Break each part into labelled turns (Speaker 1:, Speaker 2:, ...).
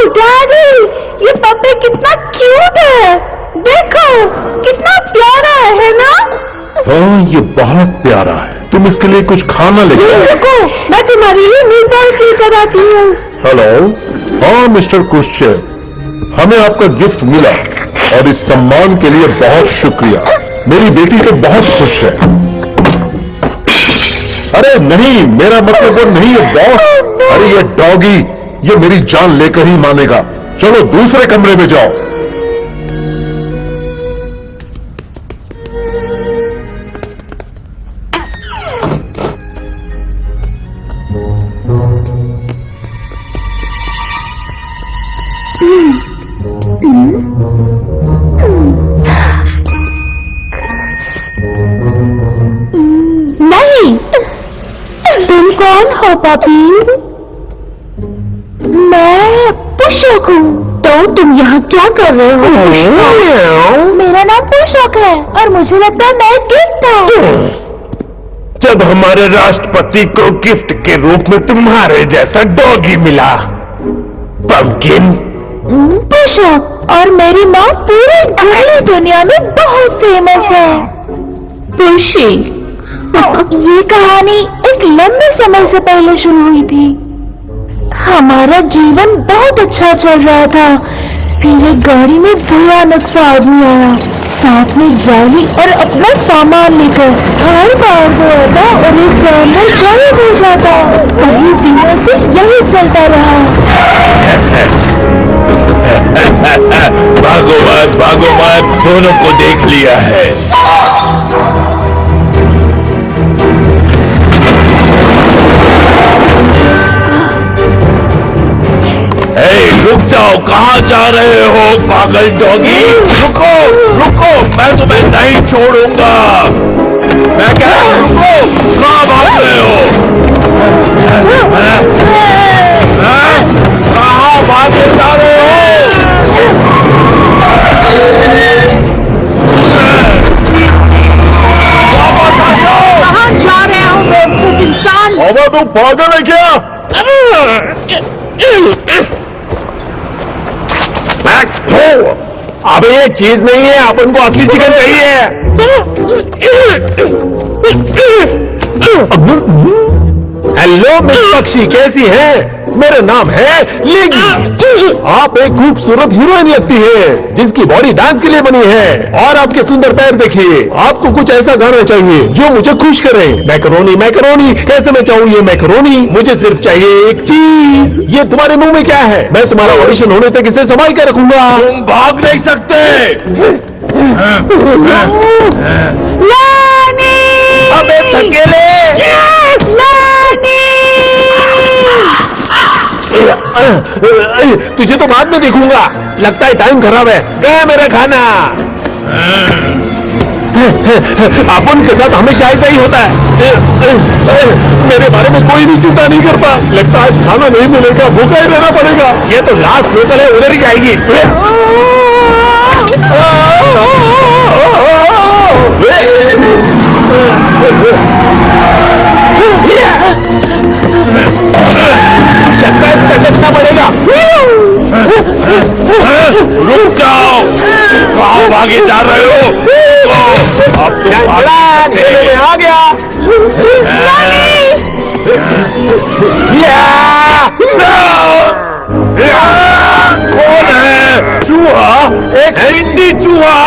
Speaker 1: Daddy, ये पप्पी कितना cute है। देखो कितना प्यारा है ना?
Speaker 2: हाँ, ये बहुत प्यारा है। तुम इसके लिए कुछ खाना लेके आओ।
Speaker 1: रुको, मैं तुम्हारी लिए मीज़ान लेकर आती हूँ।
Speaker 2: हेलो, हाँ मिस्टर क्रुश्चेव, हमें आपका गिफ्ट मिला और इस सम्मान के लिए बहुत शुक्रिया। मेरी बेटी तो बहुत खुश है। अरे नहीं, मेरा मतलब वो नहीं है बॉस। अरे ये डॉगी, ये मेरी जान लेकर ही मानेगा। चलो दूसरे कमरे में जाओ।
Speaker 1: नहीं, तुम कौन हो पापी? मैं पुशोक हूँ। तो तुम यहाँ क्या कर रहे हो? मेरा नाम पुशोक है और मुझे लगता है मैं गिफ्ट था।
Speaker 2: जब हमारे राष्ट्रपति को गिफ्ट के रूप में तुम्हारे जैसा डॉगी मिला, पंपकिन।
Speaker 1: पुशोक और मेरी माँ पूरी दुनिया में बहुत फेमस है। पुशी, ये कहानी एक लंबे समय से पहले शुरू हुई थी। हमारा जीवन बहुत अच्छा चल रहा था। फिर एक गाड़ी में भयानक सा आदमी आया, साथ में जाली और अपना सामान लेकर। हर बार वो आता और एक जानवर गायब हो जाता। कई दिनों से यही चलता रहा।
Speaker 2: भागो मत, दोनों को देख लिया है। रुक जाओ, कहाँ जा रहे हो पागल डॉगी? रुको, मैं तुम्हें नहीं छोड़ूंगा। मैं कह रहा हूं रुको, कहाँ भाग रहे हो? कहाँ भागे जा रहे हो? वापस आ जाओ।
Speaker 1: कहाँ जा रहे हो बेवकूफ इंसान?
Speaker 2: अबे तुम पागल है क्या? अबे ये चीज नहीं है, अपन को असली चिकन चाहिए। हेलो मिस पक्षी, कैसी है? मेरा नाम है लिंग। आप एक खूबसूरत हीरोइन लगती है जिसकी बॉडी डांस के लिए बनी है। और आपके सुंदर पैर देखिए। आपको कुछ ऐसा गाना चाहिए जो मुझे खुश करे। मैकरोनी, कैसे मैं चाहूँ ये मैकरोनी? मुझे सिर्फ चाहिए एक चीज। ये तुम्हारे मुंह में क्या है? मैं तुम्हारा ऑडिशन होने तक इसे संभाल के रखूंगा। तुम भाग नहीं सकते। अबे धकेले। तुझे तो बाद में देखूंगा। लगता है टाइम खराब है। गया मेरा खाना। अपन के साथ हमेशा ऐसा ही होता है। मेरे बारे में कोई भी चिंता नहीं करता। लगता है खाना नहीं मिलेगा, भूखा ही रहना पड़ेगा। ये तो लास्ट लोकल है, उधर ही जाएगी। चकना पड़ेगा। रुक जाओ, कहाँ भागे जा रहे हो? अब तो आ गया। कौन है? चूहा? एक हिंदी चूहा?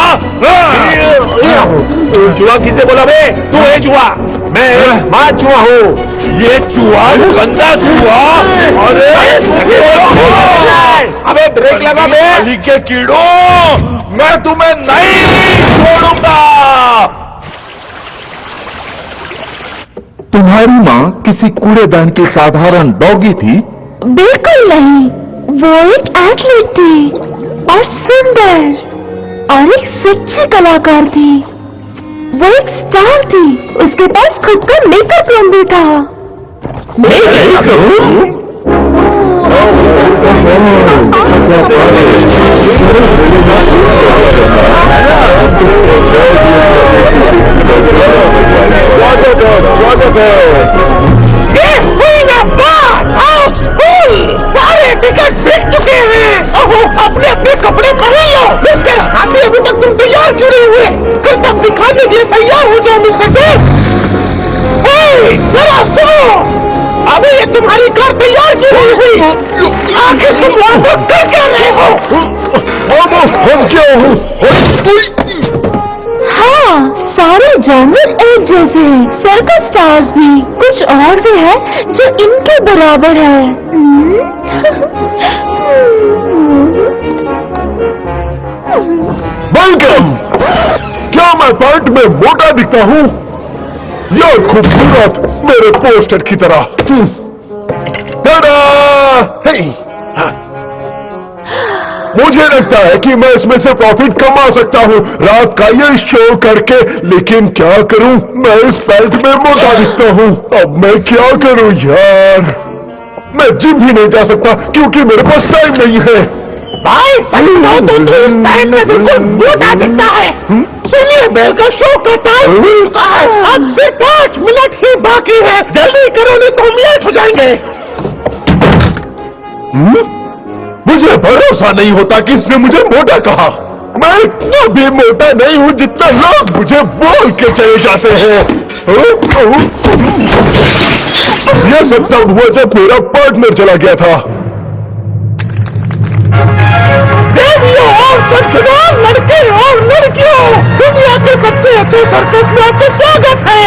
Speaker 2: चूहा किसे बोला बे? तू है चूहा? मैं माँ चूहा हूँ। ये चूहा, गंदा चूहा। अबे ब्रेक लगा बे। अली के कीड़ों, मैं तुम्हें नहीं छोड़ूंगा। तुम्हारी माँ किसी कूड़ेदान की साधारण डॉगी थी?
Speaker 1: बिल्कुल नहीं, वो एक एथलीट थी और सुंदर और एक सच्ची कलाकार थी। वो एक स्टार थी। उसके पास खुद का मेकअप रूम भी था।
Speaker 2: स्वागत है।
Speaker 1: सारे टिकट बिक चुके हैं।
Speaker 3: तुम वहां पर कर रहे हो?
Speaker 2: हम क्या हूँ?
Speaker 1: हाँ, सारे जानवर एक जैसे हैं। सर्कस स्टार्स भी कुछ और भी है जो इनके बराबर है।
Speaker 2: वेलकम। क्या मैं पैंट में मोटा दिखता हूँ या खूबसूरत मेरे पोस्टर की तरह? tada! हे! हाँ। मुझे लगता है कि मैं इसमें से प्रॉफिट कमा सकता हूँ रात का ये शो करके, लेकिन क्या करूँ, मैं इस पैंट में मोटा दिखता हूँ। अब मैं क्या करूँ यार? मैं जिम भी नहीं जा सकता क्योंकि मेरे पास टाइम नहीं है।
Speaker 3: भाई तो तू इस पैंट में बिल्कुल मोटा दिखता है। सुनिए, बेल का शो का टाइम होता है। अब से 5 मिनट ही बाकी है, जल्दी करो नहीं तो हम लेट हो जाएंगे।
Speaker 2: मुझे भरोसा नहीं होता कि इसने मुझे मोटा कहा। मैं इतना भी मोटा नहीं हूँ जितना लोग मुझे बोल के चले जाते हैं। यह सब तब हुआ जब मेरा पार्टनर चला गया था।
Speaker 3: देवियों और सज्जनों, लड़के और लड़कियों, दुनिया के सबसे अच्छे सर्कस में आपका स्वागत है।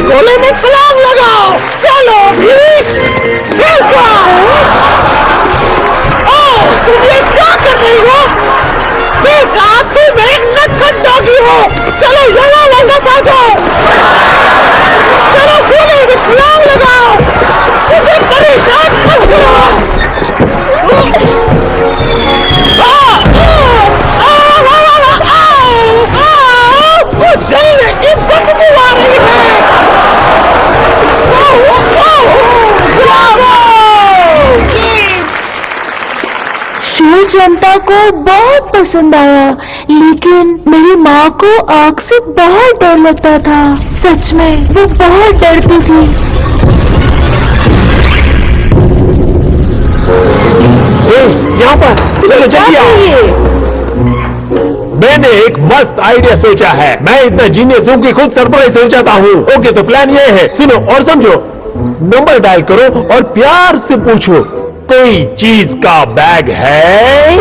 Speaker 3: गोले में छलांग लगाओ, चलो भी। तुम ये क्या कर रही हो? देखा, तुम एक नटखट डॉगी हो। चलो यहाँ वापस आ जाओ। चलो गोले में छलांग लगाओ, मुझे परेशान मत करो। जलने की बदबू आ रही है।
Speaker 1: शो जनता को बहुत पसंद आया, लेकिन मेरी माँ को आग से बहुत डर लगता था। सच में वो बहुत डरती थी।
Speaker 2: यहाँ पर जल्दी आओ। मैंने एक मस्त आइडिया सोचा है। मैं इतना जीनियस हूँ कि खुद सरप्राइज हो जाता हूँ। ओके, तो प्लान ये है, सुनो और समझो। नंबर डायल करो और प्यार से पूछो, कोई चीज का बैग है?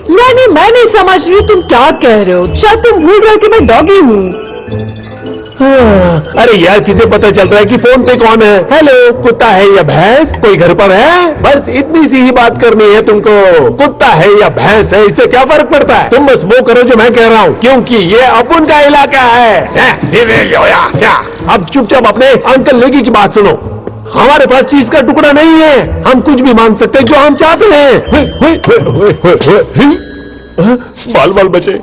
Speaker 3: नहीं, मैं नहीं समझ रही तुम क्या कह रहे हो। शायद तुम भूल रहे हो कि मैं डॉगी हूँ।
Speaker 2: अरे यार, किसे पता चल रहा है कि फोन पे कौन है? हेलो, कुत्ता है या भैंस? कोई घर पर है? बस इतनी सी ही बात करनी है तुमको। कुत्ता है या भैंस है, इससे क्या फर्क पड़ता है? तुम बस वो करो जो मैं कह रहा हूँ, क्योंकि ये अपन का इलाका है। क्या? अब चुपचाप अपने अंकल लेगी की बात सुनो। हमारे पास चीज का टुकड़ा नहीं है। हम कुछ भी मांग सकते हैं जो हम चाहते हैं। बाल बाल बचे।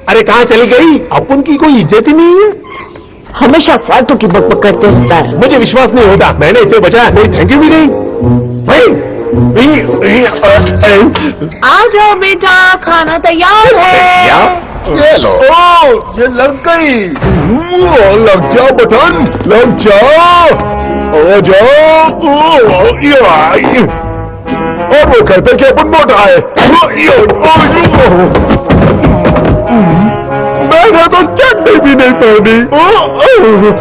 Speaker 2: अरे कहाँ चली गई? अपन की कोई इज्जत ही नहीं है।
Speaker 3: हमेशा फालतू की बकबक करते रहता है।
Speaker 2: मुझे विश्वास नहीं होता, मैंने इसे बचाया, कोई थैंक यू भी नहीं।
Speaker 1: आ जाओ बेटा, खाना तैयार है।
Speaker 2: चलो। ये लग गई। लग जा बटन, लग जा। आ जाओ। और वो कहते कि अपन मोटा है। मैंने तो चड्डी भी नहीं पहनी।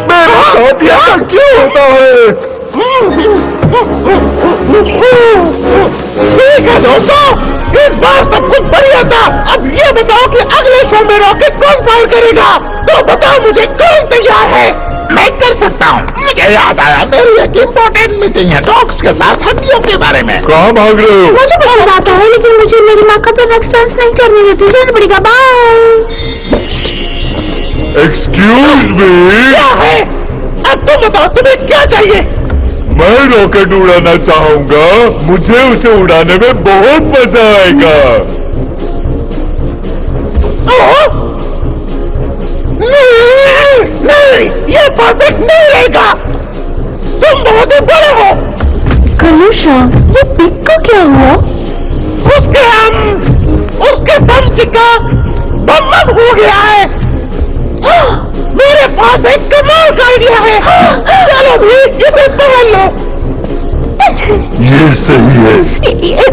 Speaker 2: मेरे साथ यहाँ क्यों होता है?
Speaker 3: ठीक है दोस्तों, इस बार सब कुछ इस्तेमाल करेगा तो बताओ मुझे कौन तैयार है?
Speaker 4: मैं कर सकता हूँ। मुझे याद आया, मेरी एक इम्पोर्टेंट मीटिंग है डॉग्स के साथ हड्डियों के बारे में।
Speaker 2: कहाँ भाग रहे हो?
Speaker 1: मुझे पसंद आता है लेकिन मुझे मेरी माँ का तो एक्सटेंस नहीं करनी देती। जाना पड़ेगा। बाय।
Speaker 2: एक्सक्यूज मी,
Speaker 3: क्या है? अब तुम बताओ तुम्हें क्या चाहिए?
Speaker 2: मैं रॉकेट उड़ाना चाहूंगा। मुझे उसे उड़ाने में बहुत मजा आएगा।
Speaker 3: नहीं, ये परफेक्ट नहीं रहेगा। तुम बहुत ही बड़े हो।
Speaker 1: कलुषा, ये पिग को क्या हुआ?
Speaker 3: उसके पंच का बम हो गया है। मेरे पास एक कमाल का आइडिया है। चलो भी इसे पहन लो।
Speaker 2: ये सही है।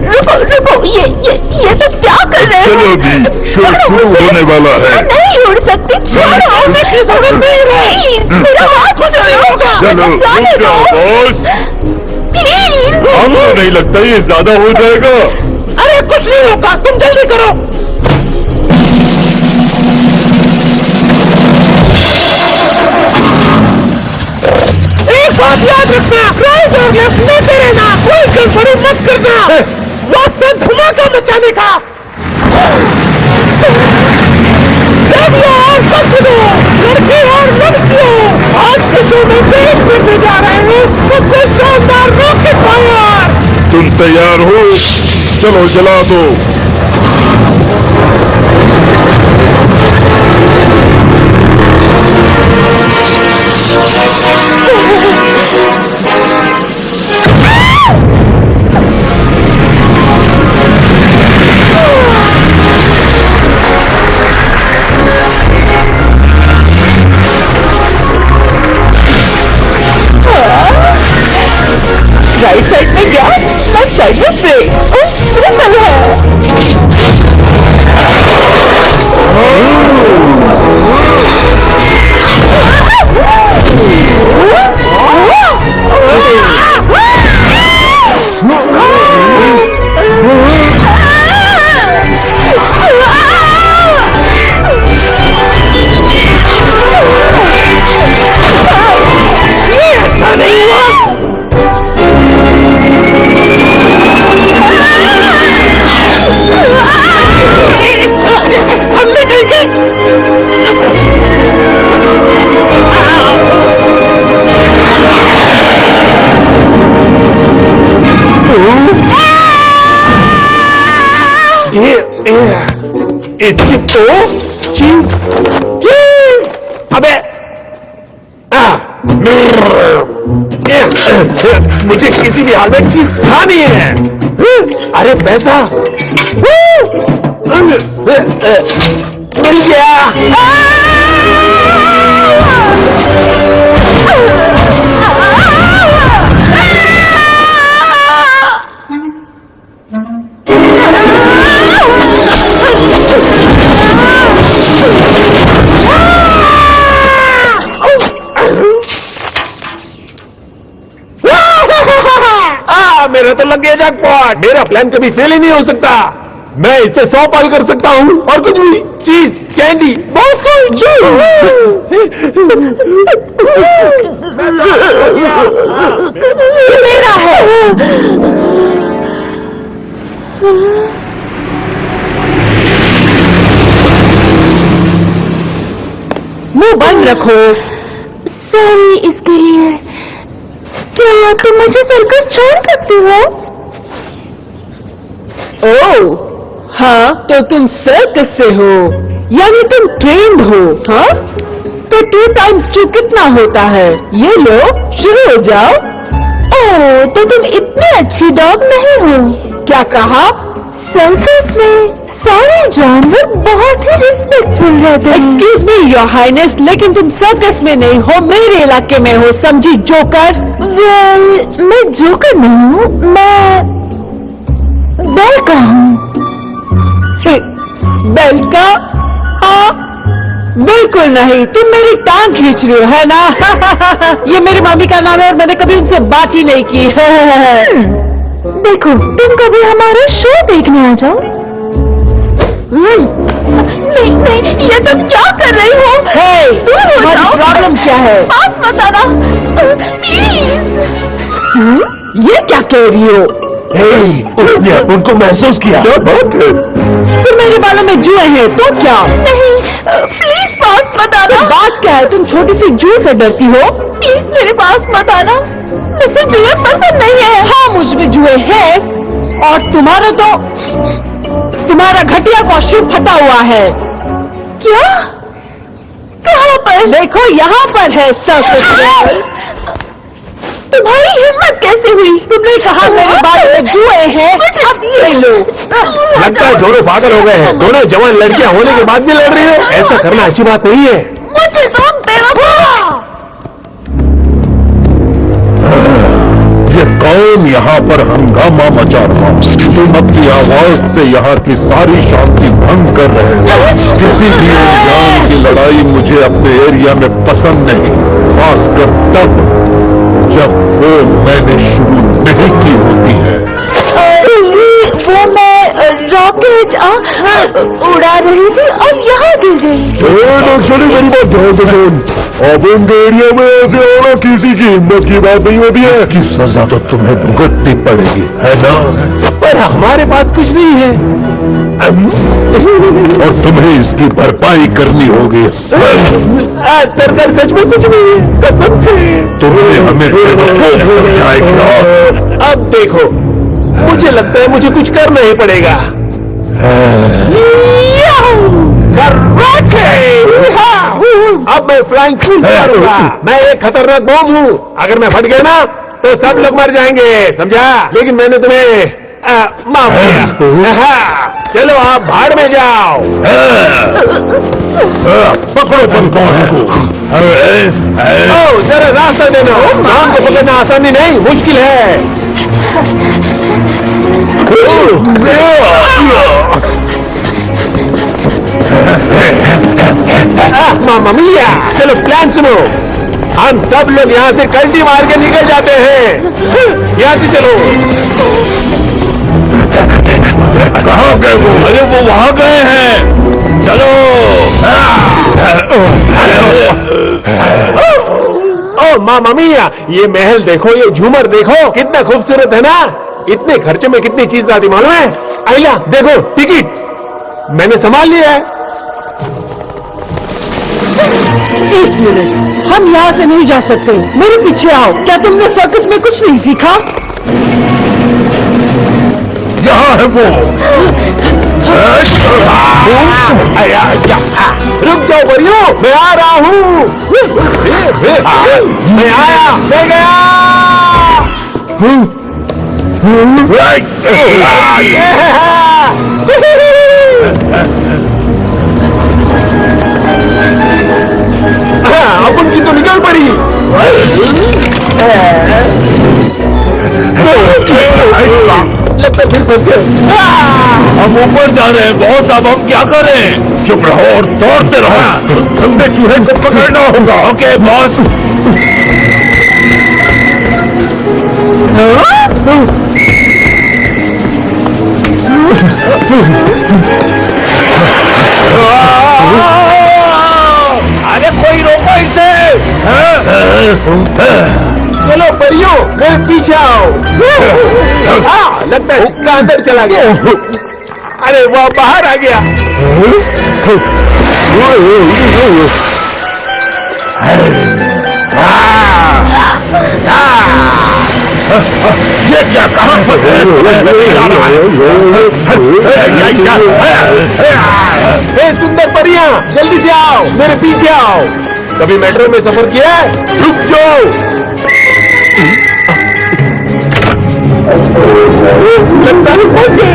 Speaker 1: रुको, ये तो क्या कर रहे हो?
Speaker 2: चलो भी, शो शुरू होने वाला है।
Speaker 1: नहीं उड़ सकती। छोड़ो, मेरा हाथ छोड़ो।
Speaker 2: चलो
Speaker 1: जाने
Speaker 2: रुक
Speaker 1: दो।
Speaker 2: जाओ बॉस।
Speaker 1: प्लीज।
Speaker 2: हमको नहीं लगता ये ज्यादा हो जाएगा।
Speaker 3: अरे कुछ नहीं होगा, तुम जल्दी करो। एक बात याद रखना, राइट और लेफ्ट लेते रहना, कोई गड़बड़ी मत करना। वक्त है धमाका मचाने का। लड़कियों और बच्चों, लड़के और लड़कियों, आज के शो में पेश करने जा रहे हैं सबसे शानदार रॉकेट फायर।
Speaker 2: तुम तैयार हो? चलो जला दो।
Speaker 1: राइट साइड में क्या? लेफ्ट साइड में ब्रेक। सिंपल है।
Speaker 3: ये अच्छा नहीं हुआ। हमने कहीं
Speaker 2: इसकी तो चीज अबे मुझे किसी भी हाल में चीज खानी है। अरे पैसा मिल गया। मेरा तो लग गया जैकपॉट। मेरा प्लान कभी फेल ही नहीं हो सकता। मैं इससे 100 पाल कर सकता हूँ और कुछ भी। चीज, कैंडी, बहुत कुछ।
Speaker 1: मेरा है।
Speaker 3: मुंह बंद रखो।
Speaker 1: सॉरी इसके लिए। क्या तुम मुझे सर्कस छोड़ सकती हो?
Speaker 3: ओह हाँ, तो तुम सर्कस से हो, यानी तुम ट्रेंड हो। हाँ, तो 2 times 2 कितना होता है? ये लो, शुरू हो जाओ।
Speaker 1: ओह, तो तुम इतनी अच्छी डॉग नहीं हो।
Speaker 3: क्या कहा?
Speaker 1: सर्कस में सारे जानवर बहुत ही रिस्पेक्टफुल रहते हैं।
Speaker 3: एक्सक्यूज मी योर हाइनेस, लेकिन तुम सर्कस में नहीं हो, मेरे इलाके में हो, समझी जोकर?
Speaker 1: वेल, मैं जोकर नहीं हूँ, मैं बेल का हूँ।
Speaker 3: बेल का? हाँ, बिल्कुल नहीं, तुम मेरी टांग खींच रही हो, है ना? ये मेरी मम्मी का नाम है और मैंने कभी उनसे बात ही नहीं की।
Speaker 1: देखो, तुम कभी हमारा शो देखने आ जाओ। नहीं, नहीं, ये तुम क्या कर रही हो? दूर हो जाओ।
Speaker 3: प्रॉब्लम क्या है?
Speaker 1: पास मत आना प्लीज।
Speaker 3: ये क्या कह रही हो?
Speaker 2: उसने अपन को महसूस किया। क्या बात है?
Speaker 3: तो मेरे बालों में जुए हैं तो क्या?
Speaker 1: नहीं प्लीज पास मत आना।
Speaker 3: बात क्या है? तुम छोटी सी जू से डरती हो?
Speaker 1: प्लीज मेरे पास मत आना, मुझे जुए पसंद नहीं है।
Speaker 3: हाँ, मुझ में जुए हैं और तुम्हारा घटिया कॉस्ट्यूम फटा हुआ है।
Speaker 1: क्या? कहाँ पर?
Speaker 3: देखो यहाँ पर है सर्कस।
Speaker 1: तुम्हारी हिम्मत कैसे हुई?
Speaker 3: तुमने कहा मेरे बालों में जुए हैं, अब ले लो।
Speaker 2: लगता है दोनों पागल हो गए हैं। दोनों जवान लड़कियां होने के बाद भी लड़ रही हो। ऐसा करना अच्छी बात नहीं है।
Speaker 1: मुझे तो बेवकूफ।
Speaker 4: ये कौन यहाँ पर हंगामा मचा रहा? तुम अपनी आवाज से यहाँ की सारी शांति भंग कर रहे हो। किसी भी जान की लड़ाई मुझे अपने एरिया में पसंद नहीं, खासकर तब जब वो मैंने शुरू नहीं की होती है।
Speaker 1: वो मैं रॉकेट उड़ा रही थी और यहाँ गिर गई।
Speaker 4: चलो मेरी बात ध्यान से सुन। अब उनके एरिया में ऐसे होना किसी की हिम्मत की बात नहीं होती है कि सजा तो तुम्हें भुगतनी पड़ेगी, है ना?
Speaker 2: पर हमारे पास कुछ नहीं है
Speaker 4: और तुम्हें इसकी भरपाई करनी होगी।
Speaker 2: सरकार सच में कुछ नहीं है, कसम से।
Speaker 4: तुमने हमें समझाएगा।
Speaker 2: अब देखो, मुझे लगता है मुझे कुछ करना ही पड़ेगा। अब मैं फ्लाइंग फूल करूंगा। मैं एक खतरनाक बॉम्ब हूँ। अगर मैं फट गया ना तो सब लोग मर जाएंगे, समझा? लेकिन मैंने तुम्हें माफ किया। चलो आप भाड़ में जाओ।
Speaker 4: पकड़ो तुम
Speaker 2: जरा रास्ता देना। नाम को पकड़ना आसानी नहीं, मुश्किल है। मामा मिया, चलो प्लान सुनो। हम सब लोग यहाँ से कल्टी मार के निकल जाते हैं। यहाँ से चलो।
Speaker 4: कहाँ गए वो? अरे वो वहाँ गए हैं। चलो।
Speaker 2: ओ मामा मिया, ये महल देखो, ये झूमर देखो, कितना खूबसूरत है ना? इतने खर्चे में कितनी चीज आती मालूम है? आइला देखो, टिकट मैंने संभाल लिया है।
Speaker 3: एक मिनट, हम यहाँ से नहीं जा सकते। मेरे पीछे आओ। क्या तुमने सर्कस में कुछ नहीं सीखा?
Speaker 4: यहाँ है वो।
Speaker 2: रुक जाओ परियो, मैं आ रहा हूँ। मैं आया, मैं गया। अपन की तो निकल पड़ी। लगता फिर फंस गए।
Speaker 4: हम ऊपर जा रहे हैं बहुत। अब हम क्या करें? चुप रहो और दौड़ते रहो। गंदे चूहे को पकड़ना होगा। Okay boss. अरे कोई रोको इसे।
Speaker 2: चलो परियो, मेरे पीछे आओ। हाँ, लगता है हुक्का अंदर चला गया। अरे वह बाहर आ गया।
Speaker 4: ये क्या? कहाँ पर
Speaker 2: सुंदर परियां, जल्दी से आओ, मेरे पीछे आओ। कभी मेट्रो में सफर किया है? रुक जाओ। लगता है पहुंच गए।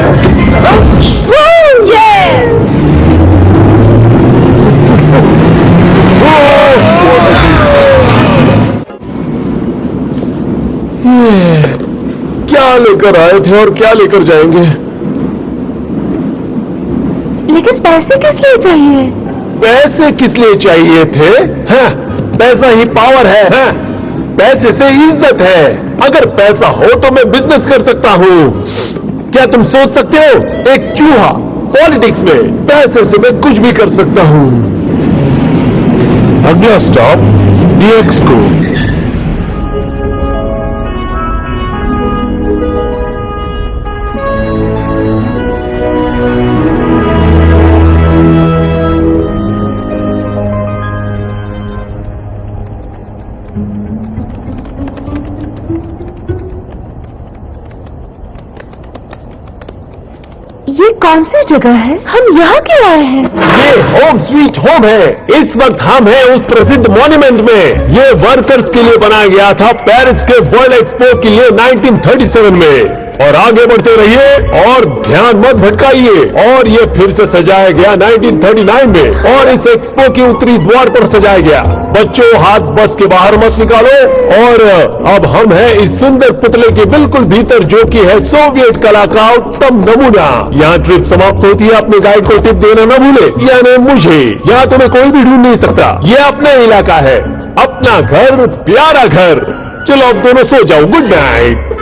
Speaker 2: क्या लेकर आए थे और क्या लेकर जाएंगे?
Speaker 1: लेकिन पैसे किस लिए चाहिए?
Speaker 2: पैसे किस लिए चाहिए थे? हाँ, पैसा ही पावर है। हाँ, पैसे से इज्जत है। अगर पैसा हो तो मैं बिजनेस कर सकता हूँ। क्या तुम सोच सकते हो, एक चूहा पॉलिटिक्स में पैसे से मैं कुछ भी कर सकता हूँ।
Speaker 4: अगला स्टॉप डीएक्स को।
Speaker 1: ये कौन सी जगह है? हम यहाँ क्यों आए हैं?
Speaker 2: ये होम स्वीट होम है। इस वक्त हम हैं उस प्रसिद्ध मॉन्यूमेंट में। ये वर्कर्स के लिए बनाया गया था पेरिस के वर्ल्ड एक्सपो के लिए 1937 में। और आगे बढ़ते रहिए और ध्यान मत भटकाइए। और ये फिर से सजाया गया 1939 में और इस एक्सपो के उत्तरी द्वार पर सजाया गया। बच्चों, हाथ बस के बाहर मत निकालो। और अब हम हैं इस सुंदर पुतले के बिल्कुल भीतर, जो कि है सोवियत कला का उत्तम नमूना। यहाँ ट्रिप समाप्त होती है। अपने गाइड को टिप देना न भूले, यानी मुझे। यहाँ तुम्हें कोई भी ढूंढ नहीं सकता। ये अपना इलाका है, अपना घर, प्यारा घर। चलो अब दोनों सो जाओ। Good night.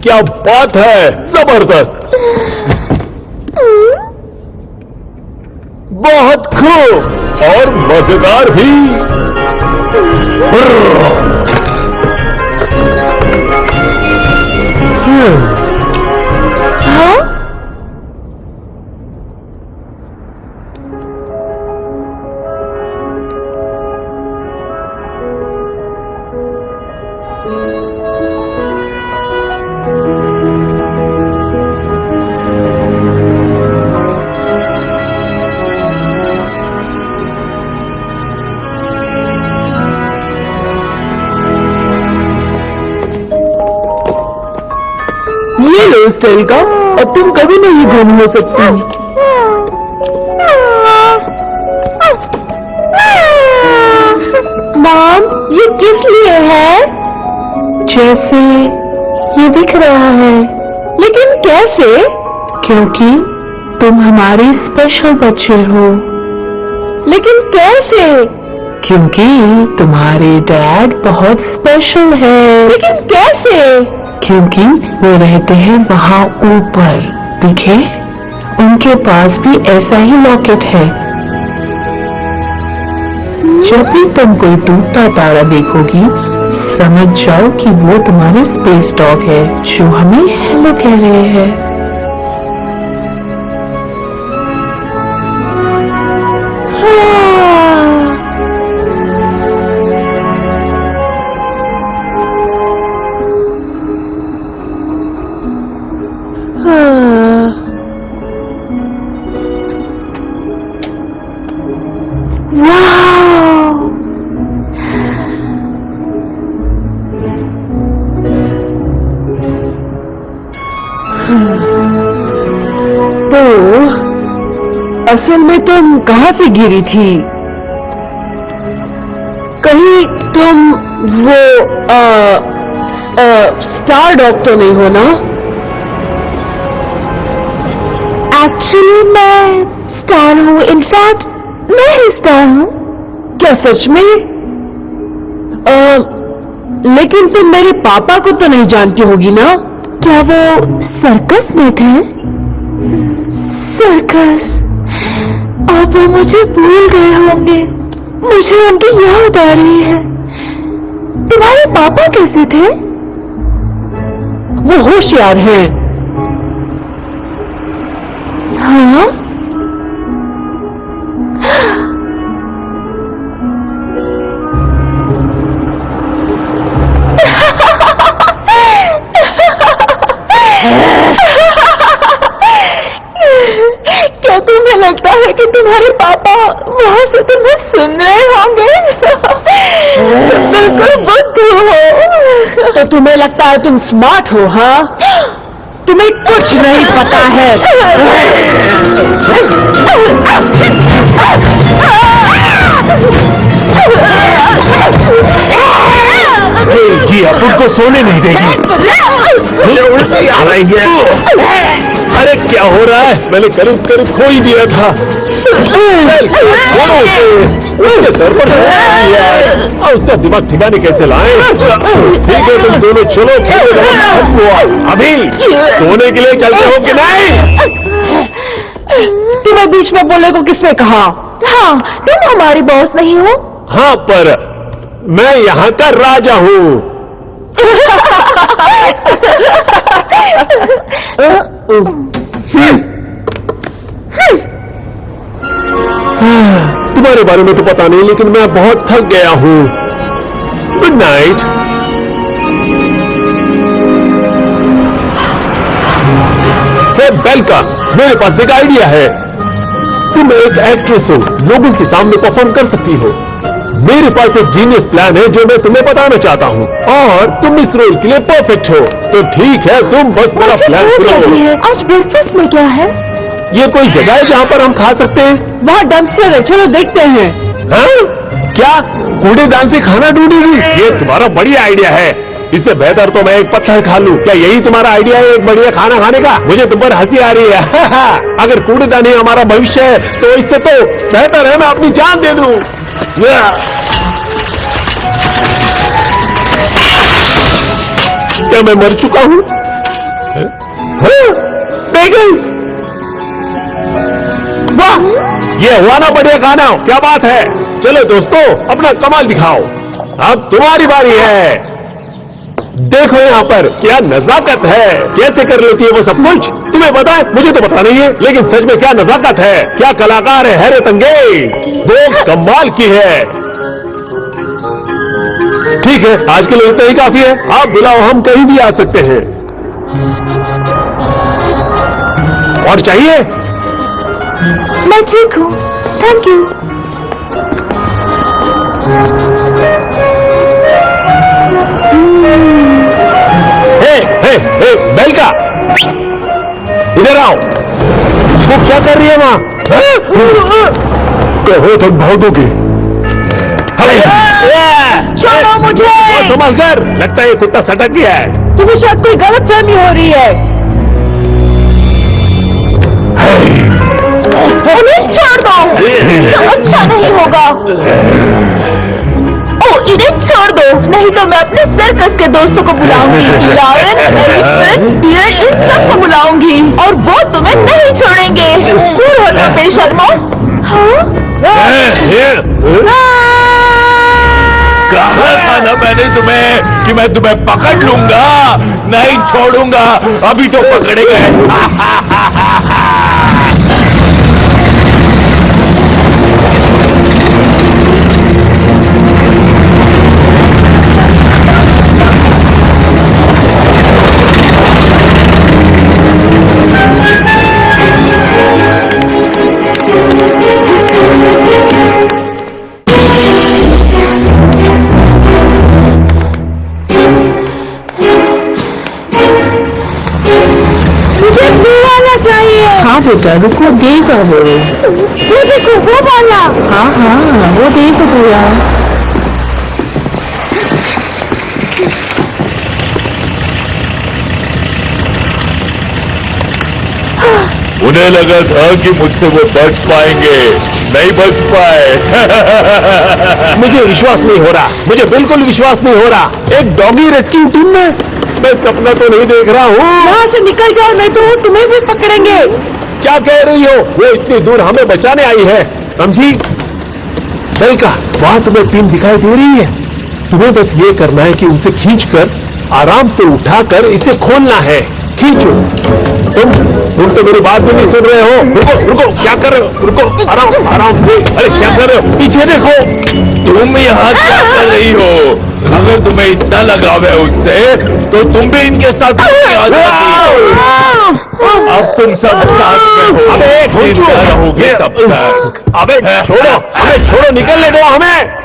Speaker 2: क्या बात है, जबरदस्त, बहुत खूब और मजेदार भी।
Speaker 1: हाँ?
Speaker 3: ये लो स्टाइल का, अब तुम कभी नहीं गुम हो सकती।
Speaker 1: मॉम, ये किस लिए है? जैसे ये दिख रहा है। लेकिन कैसे? क्योंकि तुम हमारे स्पेशल बच्चे हो। लेकिन कैसे? क्योंकि तुम्हारे डैड बहुत स्पेशल है। लेकिन कैसे? क्योंकि वो रहते हैं वहाँ ऊपर, दिखे? उनके पास भी ऐसा ही लॉकेट है। जब भी तुम कोई टूटता तारा देखोगी, समझ जाओ कि वो तुम्हारे स्पेस डॉग है, जो हमें हेलो कह रहे हैं।
Speaker 3: तो असल में तुम कहाँ से गिरी थी? कहीं तुम वो स्टार डॉग तो नहीं हो ना?
Speaker 1: एक्चुअली मैं स्टार हूँ। इनफैक्ट मैं ही स्टार हूँ।
Speaker 3: क्या सच में? लेकिन तुम मेरे पापा को तो नहीं जानती होगी ना?
Speaker 1: क्या वो सर्कस में थे? सर्कस? अब वो मुझे भूल गए होंगे। मुझे उनकी याद आ रही है। तुम्हारे पापा कैसे थे?
Speaker 3: वो होशियार हैं।
Speaker 1: हाँ? क्या तुम्हें लगता है कि तुम्हारे पापा वहाँ से तुम्हें सुन रहे होंगे? तुम बिल्कुल बुद्धू हो।
Speaker 3: तो तुम्हें लगता है तुम स्मार्ट हो? हाँ, तुम्हें कुछ नहीं पता है।
Speaker 4: जी, अब उनको सोने नहीं देगी।
Speaker 2: मुझे उल्टी आ रही है। अरे क्या हो रहा है? मैंने करीब करीब खो ही दिया था। छोड़ो उसे, उसके सर पर और उसका दिमाग ठिकाने कैसे लाएं? ठीक है, तुम दोनों चलो, अभी सोने के लिए चलते हो कि नहीं?
Speaker 3: तुम्हें बीच में बोलने को किसने कहा?
Speaker 1: हाँ, तुम हमारी बॉस नहीं हो।
Speaker 2: हाँ, पर मैं यहाँ का राजा हूँ। तुम्हारे बारे में तो पता नहीं, लेकिन मैं बहुत थक गया हूँ। Good night. हे बेलका, मेरे पास एक आइडिया है। तुम एक एक्ट्रेस हो, लोगों के सामने परफॉर्म कर सकती हो। मेरे पास एक जीनियस प्लान है जो मैं तुम्हें बताना चाहता हूँ, और तुम इस रोल के लिए परफेक्ट हो। तो ठीक है, तुम बस मेरा प्लान सुनो।
Speaker 1: आज ब्रेकफास्ट में क्या है?
Speaker 2: ये कोई जगह है जहाँ पर हम खा सकते हैं?
Speaker 3: वहाँ डम्पस्टर है, चलो देखते हैं।
Speaker 2: हाँ? क्या कूड़ेदान से खाना ढूंढेगी? ये तुम्हारा बढ़िया आइडिया है। इससे बेहतर तो मैं एक पत्थर खा लूं। क्या यही तुम्हारा आइडिया है एक बढ़िया खाना खाने का? मुझे तुम पर हंसी आ रही है। अगर कूड़ेदान ही हमारा भविष्य है तो इससे तो बेहतर है मैं अपनी जान दे दूं। क्या मैं मर चुका हूं? वाह, ये हुआ ना बढ़िया खाना। क्या बात है। चलो दोस्तों, अपना कमाल दिखाओ। अब तुम्हारी बारी है। देखो यहाँ पर क्या नजाकत है, कैसे कर लेती है वो सब कुछ। तुम्हें पता है? मुझे तो पता नहीं है, लेकिन सच में क्या नजाकत है, क्या कलाकार है, हैरत अंगेज, वो कमाल की है। ठीक है, आज के लिए इतना ही काफी है। आप बुलाओ, हम कहीं भी आ सकते हैं। और चाहिए?
Speaker 1: मैं ठीक हूँ, थैंक यू।
Speaker 2: हे, बेलका, इधर आओ। वो क्या कर रही है वहां?
Speaker 4: कहो तक भागोगे?
Speaker 3: छोड़ो मुझे।
Speaker 2: संभाल कर, लगता है ये कुत्ता सटक गया है।
Speaker 3: तुम्हें शायद कोई गलत फहमी हो रही है।
Speaker 1: उन्हें छोड़ दो, तो अच्छा नहीं होगा। ओ, इन्हें छोड़ दो, नहीं तो मैं अपने सर्कस के दोस्तों को बुलाऊंगी। लायन, एलिफेंट, बियर, इन सबको बुलाऊंगी, और वो तुम्हें नहीं छोड़ेंगे। दूर हो जाओ बेशर्मो।
Speaker 4: कहा था ना मैंने तुम्हें कि मैं तुम्हें पकड़ लूंगा, नहीं छोड़ूंगा। अभी तो पकड़े गए।
Speaker 3: हाँ बेटा, रुको, देगा वो।
Speaker 1: देखो वो वाला।
Speaker 3: हाँ हाँ, वो देगा भैया।
Speaker 4: उन्हें लगा था कि मुझसे वो बच पाएंगे, नहीं बच पाए।
Speaker 2: मुझे विश्वास नहीं हो रहा, मुझे बिल्कुल विश्वास नहीं हो रहा। एक डॉगी रेस्क्यू टीम में मैं सपना तो नहीं देख रहा हूँ।
Speaker 3: यहाँ से निकल जाओ, नहीं तो वो तुम्हें भी पकड़ेंगे।
Speaker 2: क्या कह रही हो? वो इतनी दूर हमें बचाने आई है, समझी? बेलका, वहां तुम्हें टीम दिखाई दे रही है। तुम्हें बस ये करना है कि उसे खींचकर आराम से उठाकर इसे खोलना है। खींचो। तुम तो मेरी बात भी नहीं सुन रहे हो। रुको रुको, क्या कर रहे हो? रुको, आराम आराम से। अरे क्या कर रहे हो? पीछे देखो।
Speaker 4: तुम यहाँ क्या कर रही हो? अगर तुम्हें इतना लगाव है उससे, तो तुम भी इनके साथ आ जाती। अब तुम सब साथ में हो।
Speaker 2: अबे
Speaker 4: जिंदा रहोगे तब तक।
Speaker 2: अबे छोड़ो, अबे छोड़ो, निकलने दो हमें।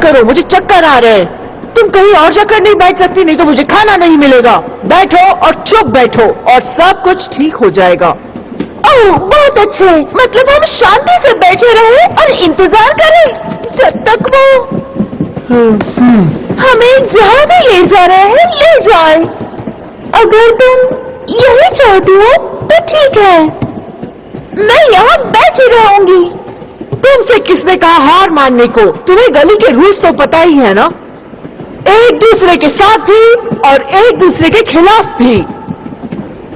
Speaker 3: करो, मुझे चक्कर आ रहे हैं। तुम कहीं और जाकर नहीं बैठ सकती, नहीं तो मुझे खाना नहीं मिलेगा। बैठो और चुप बैठो और सब कुछ ठीक हो जाएगा।
Speaker 1: ओह, बहुत अच्छे। मतलब हम शांति से बैठे रहे और इंतजार करें जब तक वो हमें जहाँ भी ले जा रहे हैं ले जाए। अगर तुम यही चाहती हो तो ठीक है, मैं यहाँ बैठी रहूंगी।
Speaker 3: तुमसे किसने कहा हार मानने को? तुम्हें गली के रूल्स तो पता ही है ना, एक दूसरे के साथ भी और एक दूसरे के खिलाफ भी।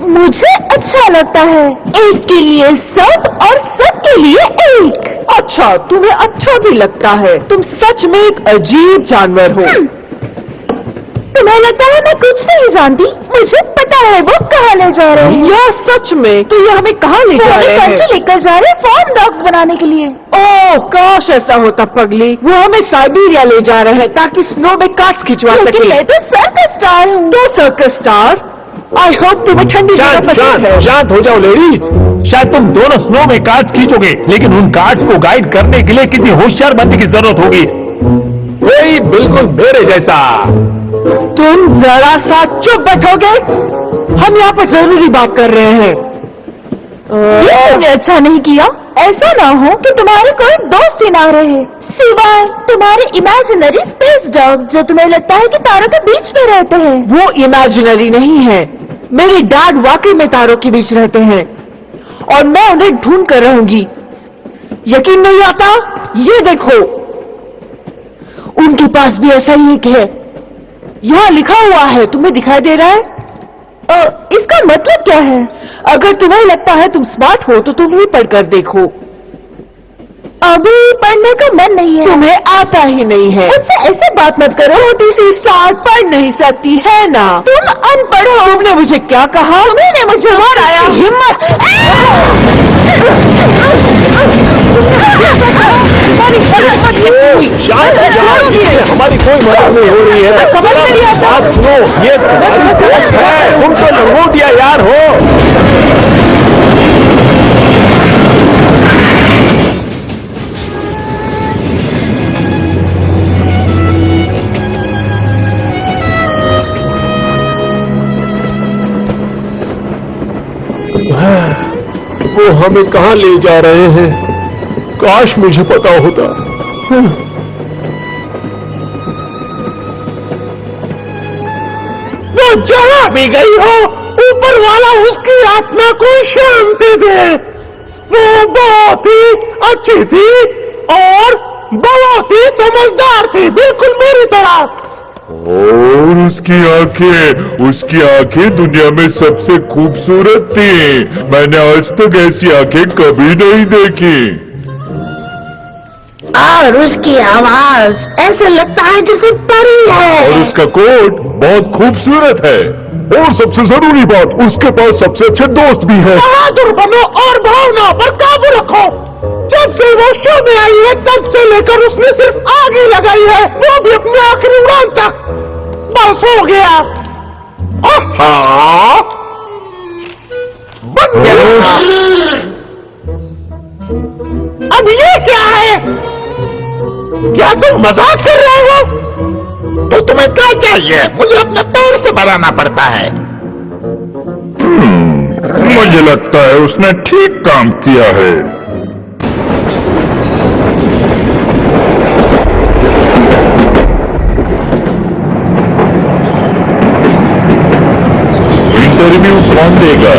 Speaker 1: मुझे अच्छा लगता है, एक के लिए सब और सब के लिए एक।
Speaker 3: अच्छा, तुम्हें अच्छा भी लगता है। तुम सच में एक अजीब जानवर हो।
Speaker 1: तुम्हें लगता है मैं कुछ नहीं जानती? मुझे पता है वो कहाँ ले जा रहे हैं।
Speaker 3: या सच में? तो ये हमें कहाँ ले जा रहे हैं?
Speaker 1: लेकर जा रहे हैं फार्म डॉग्स बनाने के लिए।
Speaker 3: ओह, काश ऐसा होता पगली। वो हमें साइबेरिया ले जा रहे हैं ताकि स्नो में कार्ड्स खिंचवा
Speaker 1: लेकिन
Speaker 3: सके।
Speaker 1: मैं तो सर्कस स्टार हूँ।
Speaker 3: तो सर्कस स्टार? आई होप तुम्हें ठंडी जगह पसंद है।
Speaker 2: शांत हो जाओ लेडीज। शायद तुम दोनों स्नो में कार्ड्स खींचोगे, लेकिन उन कार्ड्स को गाइड करने के लिए किसी होशियार बंदे की जरूरत होगी, कोई बिल्कुल मेरे जैसा।
Speaker 3: तुम जरा सा चुप बैठोगे? हम यहाँ पर जरूरी बात कर रहे हैं।
Speaker 1: ये तुमने अच्छा नहीं किया। ऐसा ना हो कि तुम्हारे कोई दोस्त ही ना रहे सिवाय तुम्हारे इमेजिनरी स्पेस डॉग्स, जो तुम्हें लगता है कि तारों के बीच में रहते हैं।
Speaker 3: वो इमेजिनरी नहीं है। मेरे डैड वाकई में तारों के बीच रहते हैं और मैं उन्हें ढूंढ कर रहूंगी। यकीन नहीं आता? ये देखो, उनके पास भी ऐसा ही एक है। यहाँ लिखा हुआ है, तुम्हें दिखाई दे रहा है?
Speaker 1: इसका मतलब क्या है?
Speaker 3: अगर तुम्हें लगता है तुम स्मार्ट हो तो तुम ही पढ़कर देखो।
Speaker 1: अभी पढ़ने का मन नहीं है।
Speaker 3: तुम्हें आता ही नहीं है।
Speaker 1: मुझसे ऐसे बात मत करो।
Speaker 3: छोटी स्टार पढ़ नहीं सकती है ना?
Speaker 1: तुम अनपढ़ हो।
Speaker 3: तुमने मुझे क्या कहा?
Speaker 1: तुमने मुझे हराया।
Speaker 3: हिम्मत!
Speaker 2: हमारी कोई मदद नहीं हो रही है।
Speaker 3: समझ में नहीं आता।
Speaker 2: बात सुनो, ये तुम्हारी दोस्त है, तुम तो लंगोटिया यार हो। वो हमें कहाँ ले जा रहे हैं? काश मुझे पता होता।
Speaker 3: वो जहाँ भी गई हो, ऊपर वाला उसकी आत्मा को शांति दे। वो बहुत ही अच्छी थी और बहुत ही समझदार थी, बिल्कुल मेरी तरह।
Speaker 4: और उसकी आंखें दुनिया में सबसे खूबसूरत थी। मैंने आज तक ऐसी आंखें कभी नहीं देखी।
Speaker 1: और उसकी आवाज ऐसे लगता है जैसे परी है।
Speaker 4: और उसका कोट बहुत खूबसूरत है। और सबसे जरूरी बात, उसके पास सबसे अच्छे दोस्त भी है।
Speaker 3: बहादुर बनो और भावना पर काबू रखो। जब से वो शो में आई है तब से लेकर उसने सिर्फ आग ही लगाई है, वो भी अपने आखिरी उड़ान तक। बस हो गया। बन गया। अब ये क्या है? क्या तुम मजाक कर रहे हो?
Speaker 5: तो तुम्हें क्या चाहिए? मुझे अपने पैर से बनाना पड़ता है।
Speaker 4: मुझे लगता है उसने ठीक काम किया है। इंटरव्यू कौन देगा?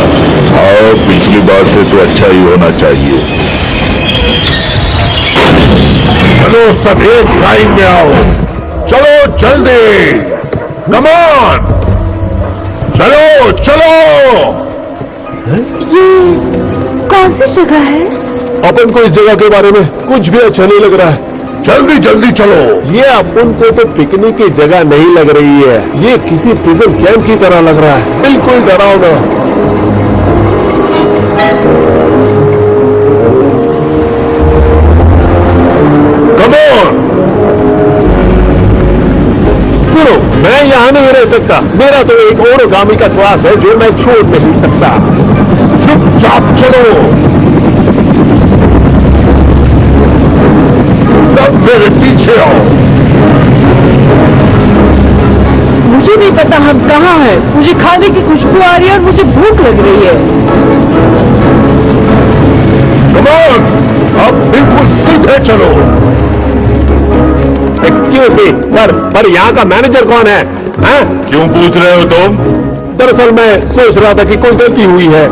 Speaker 4: हाँ, पिछली बार से तो अच्छा ही होना चाहिए। चलो सभी लाइन में आओ। चलो जल्दी, कम ऑन, चलो चलो।
Speaker 1: ये कौन सी जगह है?
Speaker 2: अपन को इस जगह के बारे में कुछ भी अच्छा नहीं लग रहा है।
Speaker 4: जल्दी जल्दी चलो।
Speaker 2: ये अपन को तो पिकनिक की जगह नहीं लग रही है, ये किसी प्रिजन कैंप की तरह लग रहा है, बिल्कुल डरावना।
Speaker 4: Come on.
Speaker 2: सुनो, मैं यहाँ नहीं रह सकता। मेरा तो एक ओरोगामी का क्लास है जो मैं छोड़ नहीं सकता।
Speaker 4: चुपचाप चलो। सब मेरे पीछे आओ।
Speaker 3: पता हम कहाँ हैं। मुझे खाने की खुशबू आ रही है और मुझे भूख लग रही है।
Speaker 4: कमान, अब बिल्कुल सीधे चलो।
Speaker 2: एक्सक्यूज मी, पर यहाँ का मैनेजर कौन है? हाँ?
Speaker 4: क्यों पूछ रहे हो तुम?
Speaker 2: दरअसल मैं सोच रहा था कि कोई गलती हुई है।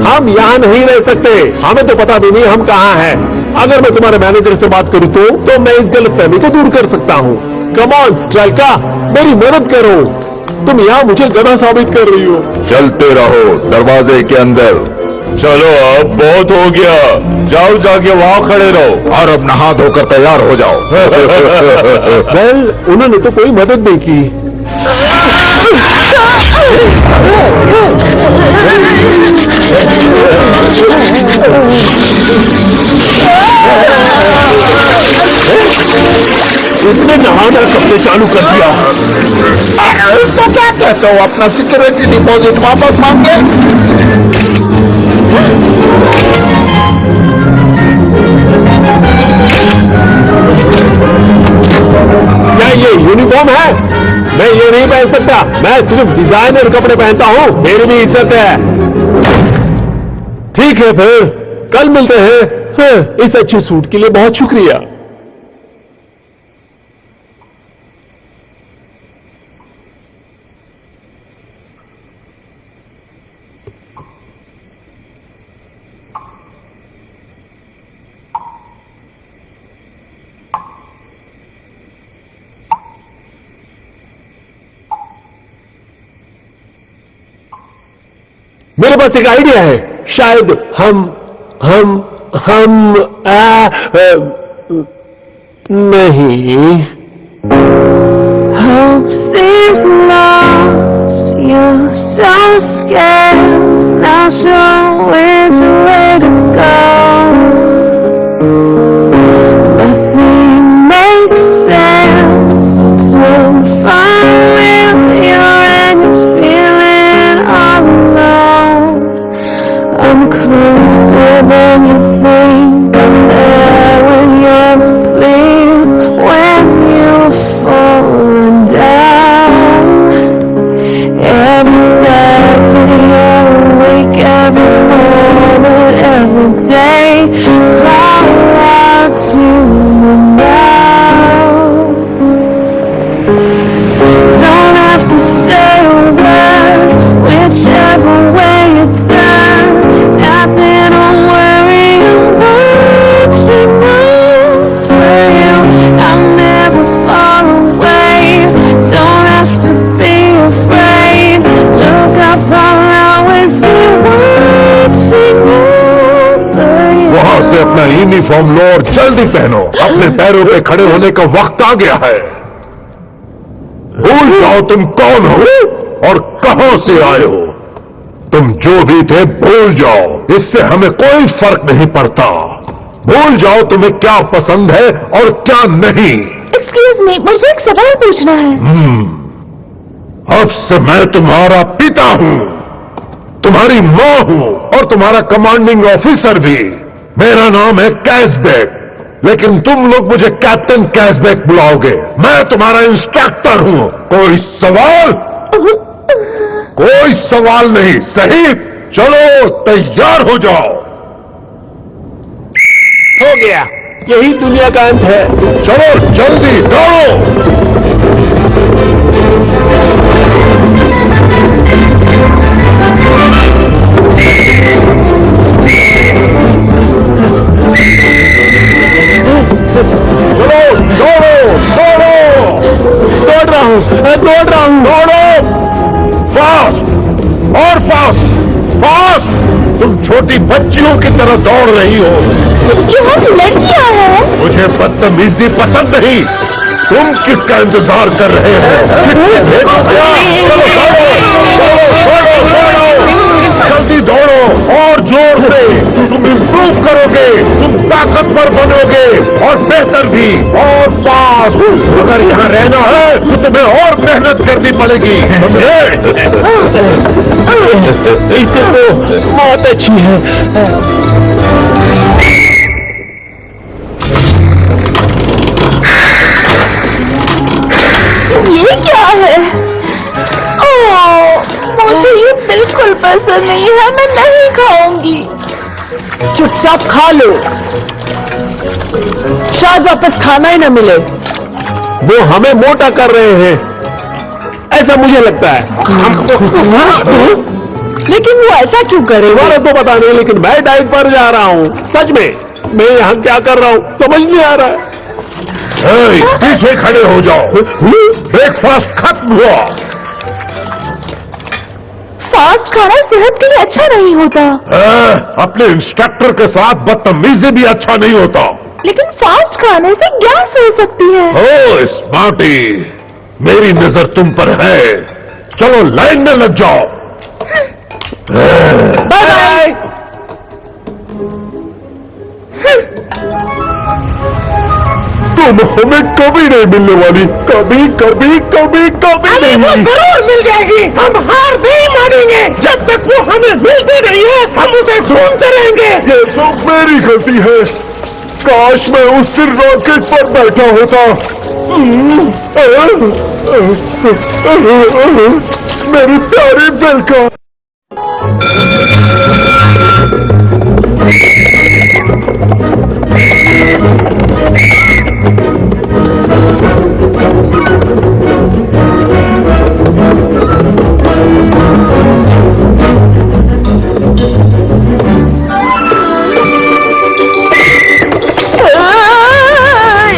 Speaker 2: हम यहाँ नहीं रह सकते, हमें तो पता भी नहीं हम कहाँ हैं। अगर मैं तुम्हारे मैनेजर से बात करूँ तो मैं इस गलतफहमी को दूर कर सकता हूँ। कम ऑन स्ट्राइका, मेरी मदद करो। तुम यहाँ मुझे गधा साबित कर रही हो।
Speaker 4: चलते रहो दरवाजे के अंदर। चलो अब बहुत हो गया, जाओ जाके वहाँ खड़े रहो और अब नहा धोकर तैयार हो जाओ।
Speaker 2: वेल, उन्होंने तो कोई मदद नहीं की। इसने नहाना कब से चालू कर दिया?
Speaker 5: तो क्या कहते हो, अपना सिक्योरिटी डिपॉजिट वापस मांगे?
Speaker 2: क्या ये यूनिफॉर्म है? मैं ये नहीं पहन सकता। मैं सिर्फ डिजाइनर कपड़े पहनता हूँ, मेरी भी इज्जत है। ठीक है फिर, कल मिलते हैं। इस अच्छे सूट के लिए बहुत शुक्रिया। मेरे पास एक आइडिया है। शायद हम नहीं।
Speaker 1: Hope is lost, you're so scared, not sure which way to go. Nothing makes sense, so far with you and you're feeling all alone. I'm closer than you think, I'm there when you're asleep, when you've fallen down. Every second you're awake, every moment, every day, call out to me now. Don't have to say a word, whichever way you turn. Nothing to worry about, you know. For you, I'll never fall away. Don't have to be afraid. Look up, I'll always be watching over you.
Speaker 4: वहाँ से अपना uniform लो और जल्दी पहनो। अपने पैरों पे खड़े होने का वक्त आ गया है। भूल जाओ तुम कौन हो और कहां से आए हो। तुम जो भी थे भूल जाओ, इससे हमें कोई फर्क नहीं पड़ता। भूल जाओ तुम्हें क्या पसंद है और क्या नहीं।
Speaker 1: Excuse me, मुझे एक सवाल पूछना है।
Speaker 4: अब से मैं तुम्हारा पिता हूं, तुम्हारी मां हूं और तुम्हारा कमांडिंग ऑफिसर भी। मेरा नाम है कैशबैक, लेकिन तुम लोग मुझे कैप्टन कैशबैक बुलाओगे। मैं तुम्हारा इंस्ट्रक्टर हूं। कोई सवाल? कोई सवाल नहीं, सही? चलो तैयार हो जाओ।
Speaker 2: हो गया, यही दुनिया का अंत है।
Speaker 4: चलो जल्दी दौड़ो। चलो दौड़ो दौड़ो।
Speaker 2: दौड़ रहा हूँ।
Speaker 4: दौड़ो फास्ट और फास्ट फास्ट। तुम छोटी बच्चियों की तरह दौड़ रही हो।
Speaker 1: क्यों लड़कियां हैं?
Speaker 4: मुझे बदतमीजी पसंद नहीं। तुम किसका इंतजार कर रहे हो? चलो दौड़ो दौड़ो दौड़ो दौड़ो। जल्दी दौड़ो और जोर से। तुम इंप्रूव करोगे, तुम ताकतवर बनोगे और बेहतर भी और फास्ट। अगर यहाँ रहना है तो तुम्हें और मेहनत करनी पड़ेगी।
Speaker 2: इससे तो बहुत अच्छी है।
Speaker 1: ये क्या है? ओह मुझे ये बिल्कुल पसंद नहीं है, मैं नहीं खाऊंगी।
Speaker 3: चुपचाप खा लो, शायद वापस खाना ही न मिले।
Speaker 2: वो हमें मोटा कर रहे हैं, ऐसा मुझे लगता है।
Speaker 3: लेकिन वो ऐसा क्यों करे?
Speaker 2: तुम्हारा तो पता नहीं, लेकिन मैं डाइट पर जा रहा हूँ। सच में, मैं यहाँ क्या कर रहा हूँ समझ नहीं आ रहा है।
Speaker 4: पीछे खड़े हो जाओ, ब्रेकफास्ट खत्म हुआ।
Speaker 1: फास्ट खाना सेहत के लिए अच्छा नहीं होता।
Speaker 4: अपने इंस्ट्रक्टर के साथ बदतमीजी भी अच्छा नहीं होता।
Speaker 1: लेकिन फास्ट खाने से गैस हो सकती है।
Speaker 4: ओ स्मार्टी, मेरी नजर तुम पर है। चलो लाइन में लग जाओ।
Speaker 3: Bye bye.
Speaker 2: तुम हमें कभी नहीं मिलने वाली, कभी कभी कभी कभी
Speaker 3: अरे वो
Speaker 2: नहीं।
Speaker 3: जरूर मिल जाएगी, हम हार नहीं मानेंगे। जब तक वो हमें मिलती नहीं है, हम उसे ढूंढते रहेंगे।
Speaker 2: ये सब मेरी गलती है। काश मैं उस दिन रॉकेट पर बैठा होता। मेरी प्यारी बेलका।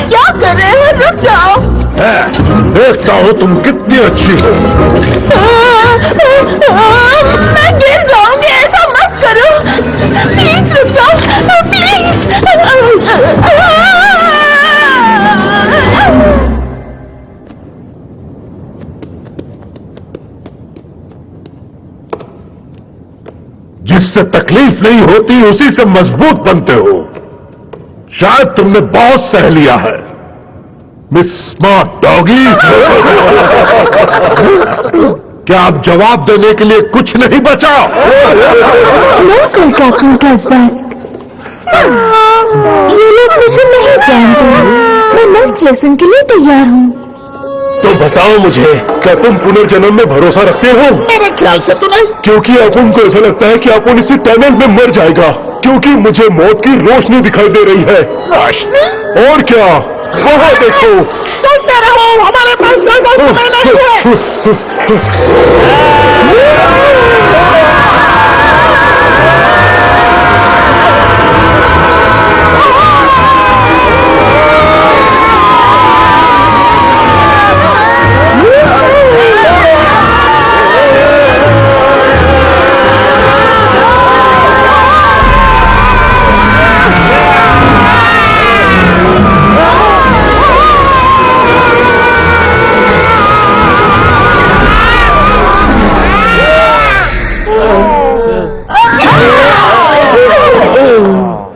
Speaker 1: क्या कर रहे हैं? रुक जाओ।
Speaker 4: देखता हूँ तुम कितनी अच्छी हो।
Speaker 1: मैं गिर जाऊंगी, ऐसा मत करो। प्लीज रुक जाओ, प्लीज।
Speaker 4: जिससे तकलीफ नहीं होती उसी से मजबूत बनते हो। शायद तुमने बहुत सह लिया है मिस स्मार्ट डॉगी। क्या आप जवाब देने के लिए कुछ नहीं बचा?
Speaker 1: बिल्कुल कैप्टन कैसबैक। ये लोग मुझे नहीं जानते। मैं नेक्स्ट लेसन के लिए तैयार हूँ।
Speaker 2: तो बताओ मुझे, क्या तुम पुनर्जन्म में भरोसा रखते हो?
Speaker 3: मेरे ख्याल से तो नहीं।
Speaker 2: क्योंकि अपुन को ऐसा लगता है कि अपुन इसी टनल में मर जाएगा, क्योंकि मुझे मौत की रोशनी दिखाई दे रही है।
Speaker 3: रोशनी?
Speaker 2: और क्या, वहाँ देखो।
Speaker 3: सुनते रहो, हमारे पास ज्यादा समय नहीं है।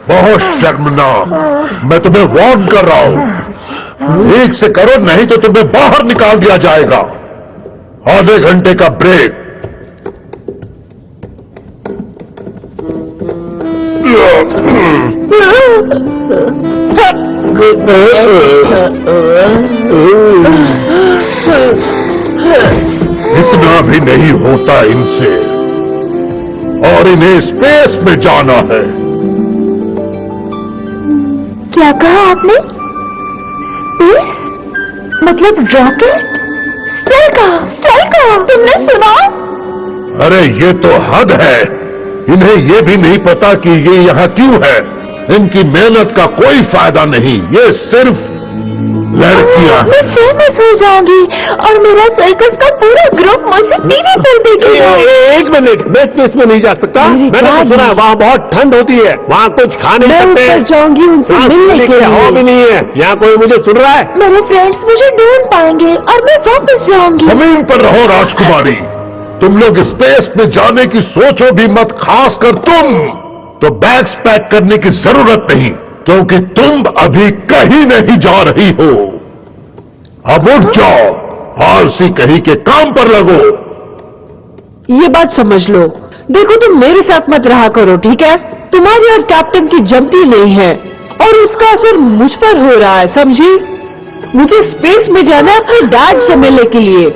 Speaker 4: बहुत शर्मनाक। मैं तुम्हें वार्न कर रहा हूं, ठीक से करो नहीं तो तुम्हें बाहर निकाल दिया जाएगा। आधे घंटे का ब्रेक। इतना भी नहीं होता इनसे, और इन्हें स्पेस में जाना है।
Speaker 1: क्या कहा आपने? स्पेस? मतलब रॉकेट? स्टेल कहा? तुमने सुना?
Speaker 4: अरे ये तो हद है। इन्हें ये भी नहीं पता कि ये यहाँ क्यों है। इनकी मेहनत का कोई फायदा नहीं, ये सिर्फ लड़कियां
Speaker 1: मैं
Speaker 4: हैं।
Speaker 1: फेमस हो जाऊंगी और मेरा सर्कस का पूरा ग्रुप मुझे टीवी पर देखेगा।
Speaker 2: एक मिनट, मैं स्पेस में नहीं जा सकता।
Speaker 1: मेरी
Speaker 2: मैंने तो
Speaker 1: बात
Speaker 2: सुना है वहाँ बहुत ठंड होती है, वहाँ कुछ खा नहीं
Speaker 1: मैं
Speaker 2: सकते।
Speaker 1: ऊपर जाऊंगी उनसे
Speaker 2: सांस
Speaker 1: मिलने
Speaker 2: लेने
Speaker 1: के
Speaker 2: की हवा भी
Speaker 1: लिए।
Speaker 2: नहीं है। यहाँ कोई मुझे सुन रहा है?
Speaker 1: मेरे फ्रेंड्स मुझे ढूंढ पाएंगे और मैं वापस जाऊंगी।
Speaker 4: जमीन पर रहो राजकुमारी। तुम लोग स्पेस में जाने की सोचो भी मत, खासकर तुम। तो बैग्स पैक करने की जरूरत नहीं, क्योंकि तुम अभी कहीं नहीं जा रही हो। अब उठ जाओ, आलसी कहीं के काम पर लगो।
Speaker 3: ये बात समझ लो। देखो, तुम मेरे साथ मत रहा करो, ठीक है? तुम्हारी और कैप्टन की जमती नहीं है और उसका असर मुझ पर हो रहा है, समझी? मुझे स्पेस में जाना है अपने डैड से मिलने के लिए।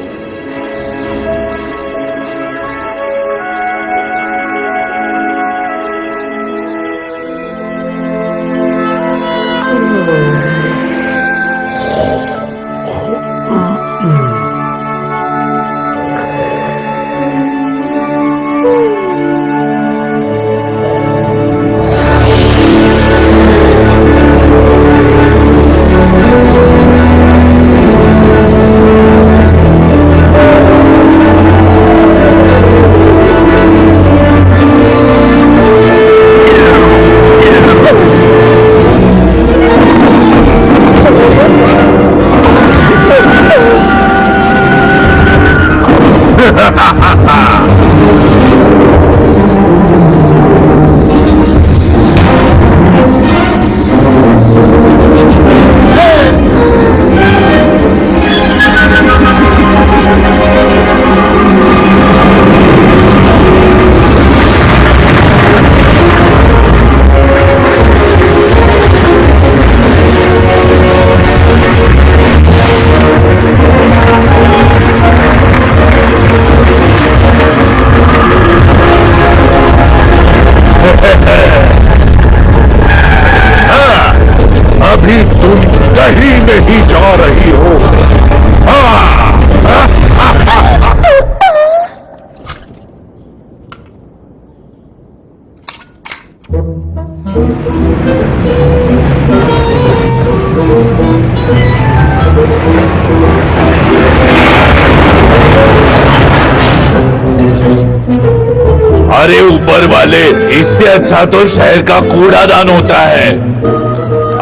Speaker 4: अरे ऊपर वाले, इससे अच्छा तो शहर का कूड़ादान होता है।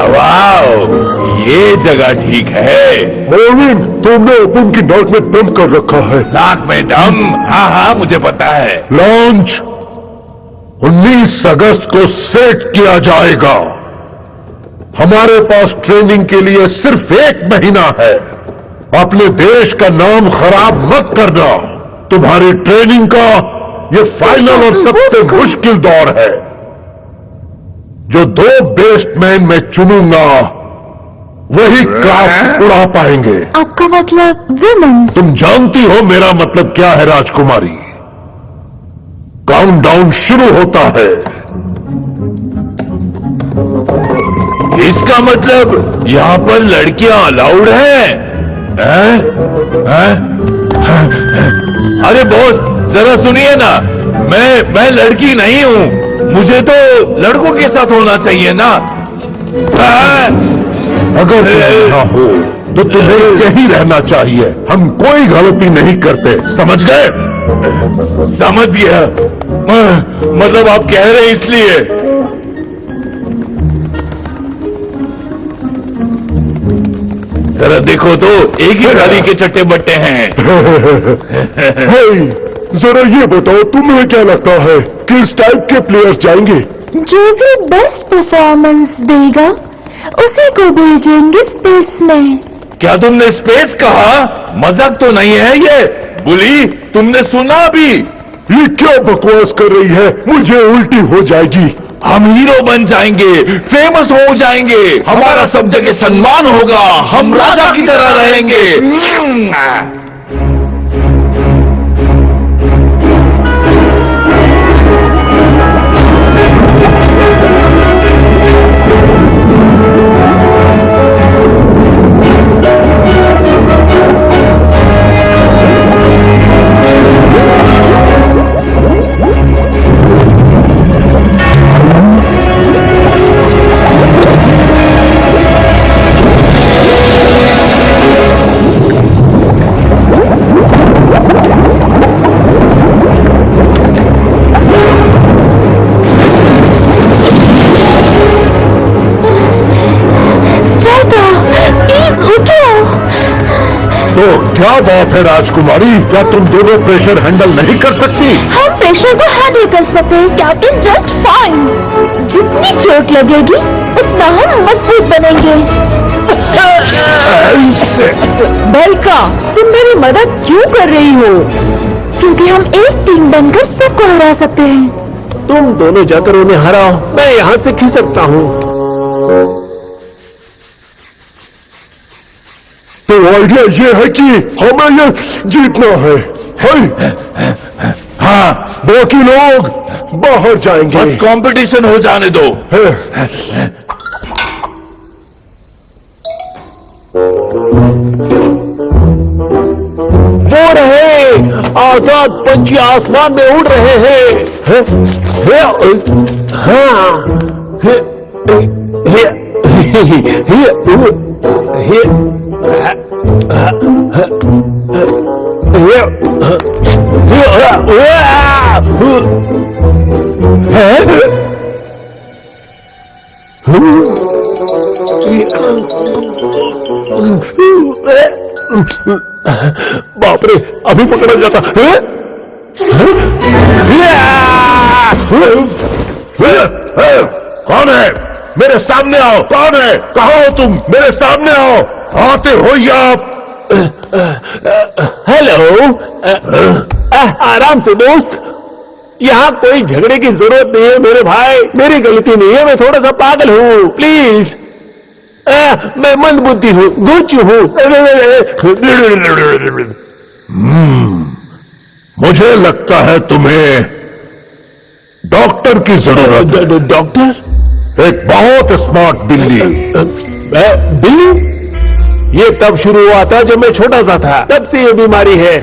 Speaker 4: वाओ, ये जगह ठीक है।
Speaker 2: मोविन, तुमने ओपन की नाक में दम कर रखा है।
Speaker 4: नाक में दम? हाँ हाँ, मुझे पता है।
Speaker 2: लॉन्च 19 अगस्त को सेट किया जाएगा। हमारे पास ट्रेनिंग के लिए सिर्फ 1 महीना है। अपने देश का नाम खराब मत करना। तुम्हारी ट्रेनिंग का ये फाइनल और सबसे मुश्किल दौर है। जो 2 बेस्ट मैन मैं चुनूंगा वही क्राफ्ट उड़ा पाएंगे।
Speaker 1: आपका मतलब विमेन?
Speaker 2: तुम जानती हो मेरा मतलब क्या है राजकुमारी। काउंटडाउन शुरू होता है।
Speaker 4: इसका मतलब यहाँ पर लड़कियां अलाउड हैं? अरे बॉस, जरा सुनिए ना, मैं लड़की नहीं हूँ। मुझे तो लड़कों के साथ होना चाहिए ना।
Speaker 2: अगर तुम यहाँ हो तो तुम्हें यही रहना चाहिए। हम कोई गलती नहीं करते, समझ गए?
Speaker 4: समझ गया। मतलब आप कह रहे हैं इसलिए। जरा देखो तो, एक ही थाली के चट्टे बट्टे हैं।
Speaker 2: जरा ये बताओ, तुम्हें क्या लगता है किस टाइप के प्लेयर्स जाएंगे?
Speaker 1: जो भी बेस्ट परफॉर्मेंस देगा उसी को भेजेंगे स्पेस में।
Speaker 4: क्या तुमने स्पेस कहा? मजाक तो नहीं है ये? बुली, तुमने सुना भी?
Speaker 2: ये क्या बकवास कर रही है? मुझे उल्टी हो जाएगी।
Speaker 4: हम हीरो बन जाएंगे, फेमस हो जाएंगे, हमारा सब जगह सम्मान होगा, हम राजा की तरह रहेंगे।
Speaker 2: तो क्या बात है राजकुमारी, क्या तुम दोनों प्रेशर हैंडल नहीं कर सकती?
Speaker 1: हम प्रेशर को हैंडल कर सकते हैं कैप्टन, जस्ट फाइन। जितनी चोट लगेगी उतना हम मजबूत बनेंगे।
Speaker 3: बालिका, तुम मेरी मदद क्यों कर रही हो?
Speaker 1: क्योंकि हम एक टीम बनकर सबको हरा सकते हैं।
Speaker 2: तुम दोनों जाकर उन्हें हराओ, मैं यहाँ से खिसकता हूँ। तो आइडिया ये है कि हमें ये जीतना है।
Speaker 4: हाँ,
Speaker 2: बाकी लोग बाहर जाएंगे।
Speaker 4: बस कंपटीशन हो जाने दो।
Speaker 2: वो रहे, आजाद पंछी आसमान में उड़ रहे हैं। बाप रे, अभी पकड़ा जाता है। कौन है? मेरे सामने आओ। कौन है? कहाँ हो तुम? मेरे सामने आओ। आते हो या आप? हेलो। आराम से दोस्त, यहाँ कोई झगड़े की जरूरत नहीं है मेरे भाई। मेरी गलती नहीं है, मैं थोड़ा सा पागल हूँ। प्लीज, मैं मंदबुद्धि हूँ, गुच्चू हूँ। मुझे लगता है तुम्हें डॉक्टर की जरूरत है। डॉक्टर? एक बहुत स्मार्ट बिल्ली। बिल्ली? ये तब शुरू हुआ था जब मैं छोटा सा था, तब से ये बीमारी है।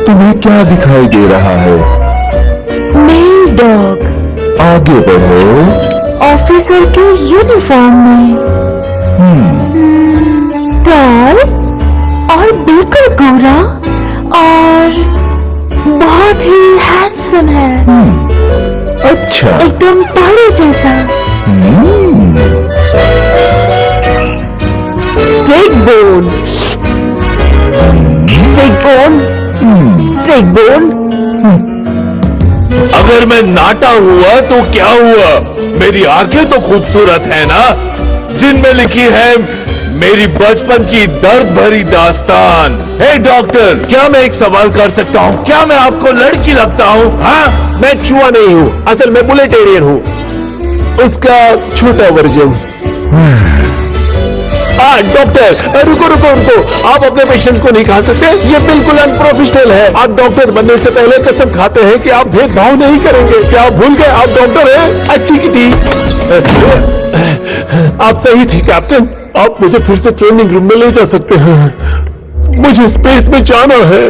Speaker 2: तुम्हें क्या दिखाई दे रहा है?
Speaker 1: मेल डॉग
Speaker 2: आगे बढ़ो।
Speaker 1: ऑफिसर के यूनिफॉर्म में, टाई और बिल्कुल गोरा और
Speaker 4: अच्छा।
Speaker 1: एकदम पहाड़ों जैसा। Steak bone, steak bone, steak bone.
Speaker 4: अगर मैं नाटा हुआ तो क्या हुआ? मेरी आंखें तो खूबसूरत है ना, जिनमें लिखी है मेरी बचपन की दर्द भरी दास्तान। हे डॉक्टर, क्या मैं एक सवाल कर सकता हूँ? क्या मैं आपको लड़की लगता हूँ? हाँ,
Speaker 2: मैं चूहा नहीं हूँ, असल में बुलेटेरियन हूँ, उसका छोटा वर्जन। डॉक्टर रुको रुको रुको, आप अपने पेशेंट को नहीं खा सकते, ये बिल्कुल अनप्रोफेशनल है। आप डॉक्टर बनने से पहले कसम खाते हैं कि आप भेदभाव नहीं करेंगे। क्या आप भूल गए आप डॉक्टर हैं? अच्छी की थी। आप सही थे कैप्टन, आप मुझे फिर से ट्रेनिंग रूम में ले जा सकते हैं, मुझे स्पेस में जाना है।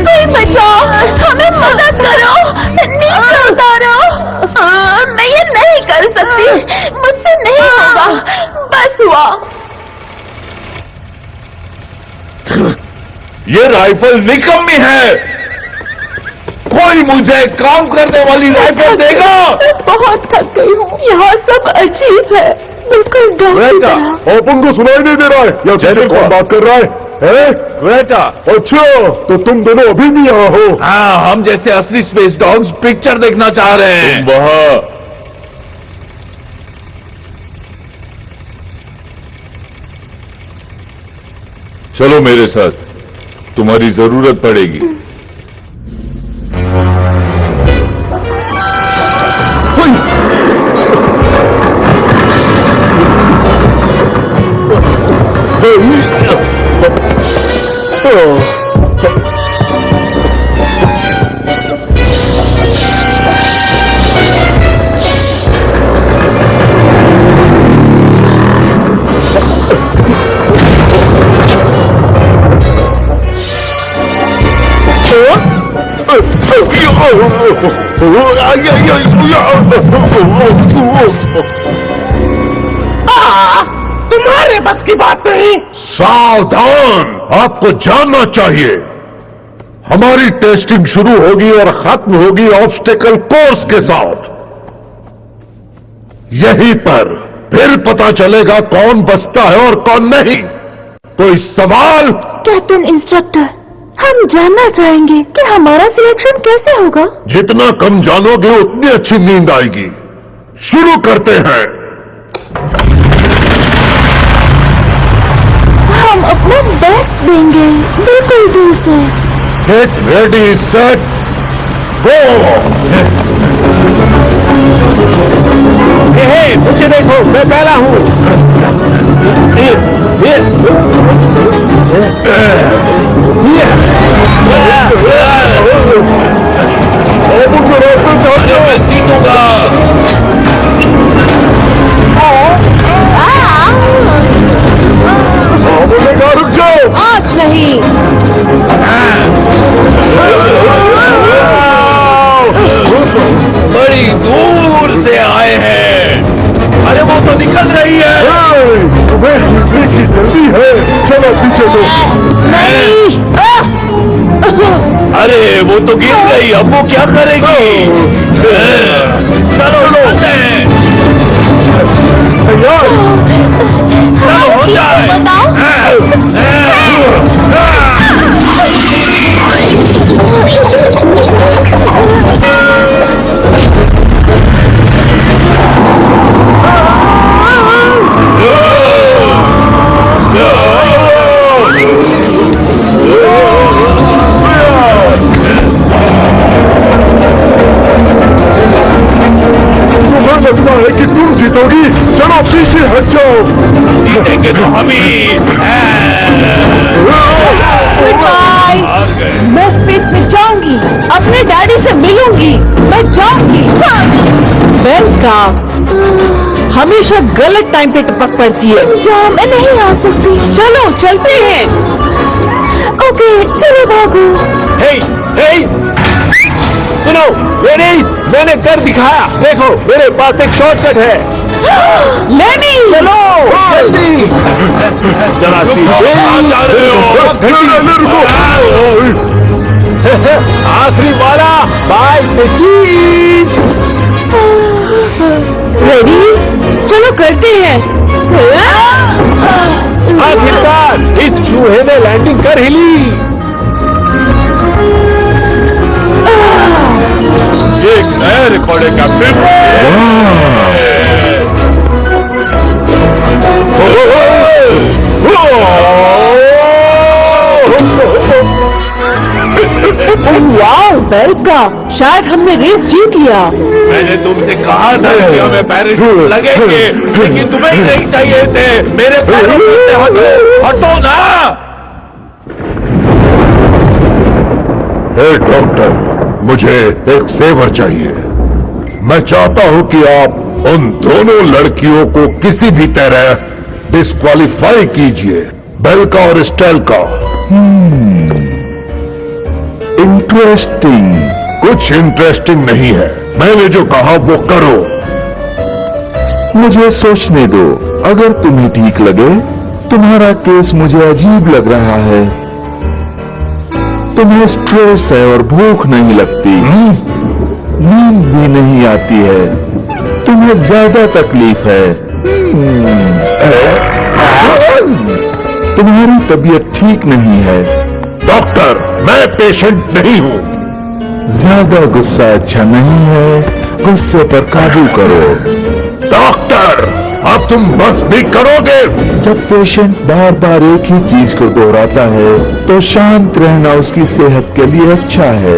Speaker 1: कोई बचाओ, हमें मदद करो, नीचे उतारो। मैं ये नहीं कर सकती, मुझसे नहीं होगा, बस हुआ।
Speaker 4: ये राइफल निकम्मी है, कोई मुझे काम करने वाली राइफल देगा?
Speaker 1: बहुत थक गई हूँ, यहाँ सब अजीब है, बिल्कुल डर की तरह।
Speaker 4: ओपन को सुनाई नहीं दे रहा है, या जैसे कौन बात कर रहा है? बेटा, अच्छा तो तुम दोनों अभी भी यहाँ हो? हाँ, हम जैसे असली स्पेस डॉग्स पिक्चर देखना चाह रहे हैं। तुम वहाँ चलो मेरे साथ, तुम्हारी जरूरत पड़ेगी।
Speaker 5: तुम्हारे बस की बात नहीं।
Speaker 4: सावधान, आपको जानना चाहिए, हमारी टेस्टिंग शुरू होगी और खत्म होगी ऑब्स्टेकल कोर्स के साथ। यहीं पर फिर पता चलेगा कौन बचता है और कौन नहीं। तो इस सवाल
Speaker 1: कैप्टन इंस्ट्रक्टर, हम जानना चाहेंगे कि हमारा सिलेक्शन कैसे होगा?
Speaker 4: जितना कम जानोगे उतनी अच्छी नींद आएगी। शुरू करते हैं।
Speaker 1: हम अपना बेस्ट देंगे, बिल्कुल दिल से।
Speaker 4: गेट रेडी, सेट, गो।
Speaker 2: मुझे देखो, मैं पहला हूँ।
Speaker 4: अरे मैं जीतूंगा।
Speaker 2: रुक जाओ।
Speaker 3: आज नहीं।
Speaker 4: बड़ी दूर से आए हैं। अरे वो तो निकल रही है।
Speaker 2: तुम्हें जीतने की जल्दी है, चलो पीछे लो।
Speaker 3: नहीं।
Speaker 4: अरे वो तो गिर गई, अब वो क्या करेगी? चलो चलते हैं।
Speaker 2: तैयार?
Speaker 4: चलो हो जाए।
Speaker 3: बताओ।
Speaker 2: तुम्हें लगता है कि तुम जीतोगी? चलो पीछे हट जाओ।
Speaker 4: जीतेंगे तो हम ही।
Speaker 3: बाय। मैं स्पेस में जाऊंगी, अपने डैडी से मिलूंगी, मैं जाऊंगी। बेल का हमेशा गलत टाइम पे टपक पड़ती है।
Speaker 1: मैं नहीं आ सकती।
Speaker 3: चलो चलते हैं।
Speaker 1: ओके, चलो भागो।
Speaker 2: हे, हे, सुनो, मैंने कर दिखाया। देखो, मेरे पास एक शॉर्टकट है।
Speaker 3: लेनी।
Speaker 2: चलो जल्दी। जरा
Speaker 4: कहाँ जा रहे हो?
Speaker 2: आखिरी वाला, बाय से जीत।
Speaker 3: रेडी? चलो करते हैं।
Speaker 2: आखिरकार इस चूहे ने लैंडिंग कर ही ली।
Speaker 4: एक नया रिकॉर्ड है कैप्टन।
Speaker 3: वाह बेल का, शायद हमने रेस जीत लिया।
Speaker 4: मैंने तुमसे कहा था कि हमें पैराशूट लगेंगे, लेकिन तुम्हें ही नहीं चाहिए थे। मेरे पैरों से हटो ना।
Speaker 5: हे डॉक्टर, मुझे एक फेवर चाहिए। मैं चाहता हूं कि आप उन दोनों लड़कियों को किसी भी तरह डिस्क्वालीफाई कीजिए, बेल्का और स्टेल का। इंटरेस्टिंग। कुछ इंटरेस्टिंग नहीं है। मैंने जो कहा वो करो।
Speaker 6: मुझे सोचने दो। अगर तुम्हें ठीक लगे, तुम्हारा केस मुझे अजीब लग रहा है। तुम्हें स्ट्रेस है और भूख नहीं लगती, नींद भी नहीं आती है, तुम्हें ज्यादा तकलीफ है। तुम्हारी तबीयत ठीक नहीं है।
Speaker 5: डॉक्टर, मैं पेशेंट नहीं हूं।
Speaker 6: ज्यादा गुस्सा अच्छा नहीं है, गुस्से पर काबू करो।
Speaker 5: डॉक्टर, अब तुम बस भी करोगे?
Speaker 6: जब पेशेंट बार बार एक ही चीज को दोहराता है तो शांत रहना उसकी सेहत के लिए अच्छा है।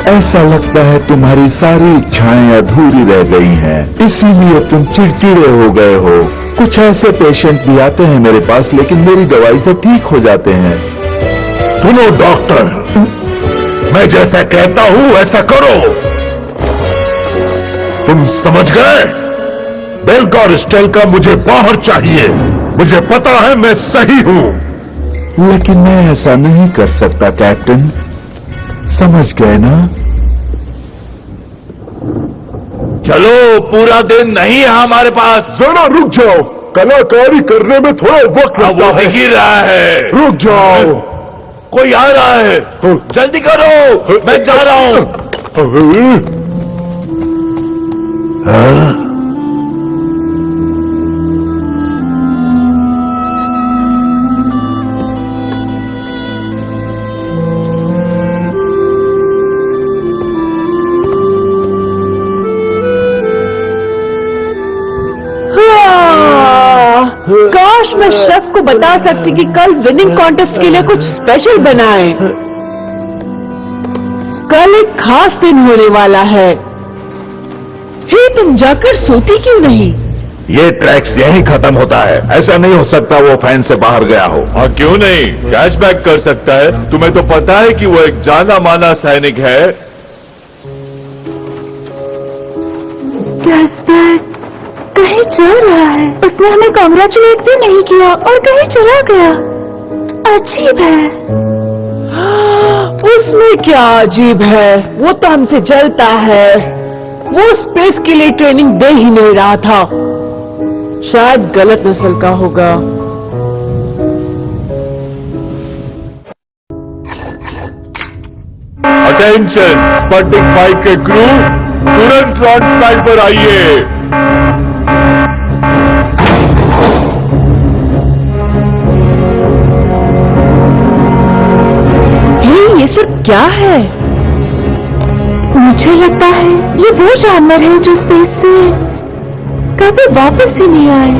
Speaker 6: ऐसा लगता है तुम्हारी सारी इच्छाएं अधूरी रह गई हैं, इसीलिए तुम चिड़चिड़े हो गए हो। कुछ ऐसे पेशेंट भी आते हैं मेरे पास, लेकिन मेरी दवाई से ठीक हो जाते हैं।
Speaker 5: सुनो डॉक्टर, मैं जैसा कहता हूं वैसा करो। तुम समझ गए? बेल्का और स्टेल का मुझे बाहर चाहिए। मुझे पता है मैं सही हूं।
Speaker 6: लेकिन मैं ऐसा नहीं कर सकता कैप्टन, समझ गए ना?
Speaker 4: चलो, पूरा दिन नहीं है हमारे पास।
Speaker 2: जरा रुक जाओ, कलाकारी करने में थोड़ा वक्त
Speaker 4: अब वो
Speaker 2: लगता है।
Speaker 4: दिख ही रहा है।
Speaker 2: रुक जाओ।
Speaker 4: कोई आ रहा है, जल्दी करो, मैं जा रहा हूं।
Speaker 3: काश मैं शेफ को बता सकती कि कल विनिंग कॉन्टेस्ट के लिए कुछ स्पेशल बनाए। कल एक खास दिन होने वाला है। हे, तुम जाकर सोती क्यों नहीं?
Speaker 6: ये ट्रैक्स यहीं खत्म होता है। ऐसा नहीं हो सकता वो फैन से बाहर गया हो।
Speaker 4: हाँ क्यों नहीं, कैशबैक कर सकता है। तुम्हें तो पता है कि वो एक जाना माना सैनिक है।
Speaker 1: कैशबैक कहीं चल रहा है। उसने हमें कांग्रेचुलेट भी नहीं किया और कहीं चला गया। अजीब है।
Speaker 3: उसमें क्या अजीब है, वो तो हमसे जलता है। वो स्पेस के लिए ट्रेनिंग दे ही नहीं रहा था। शायद गलत नस्ल का होगा।
Speaker 4: अटेंशन, स्पॉटिंग 5 के क्रू तुरंत लॉन्च पैड पर आइए।
Speaker 3: ये सब क्या है?
Speaker 1: मुझे लगता है ये वो जानवर है जो स्पेस से कभी वापस ही नहीं आए।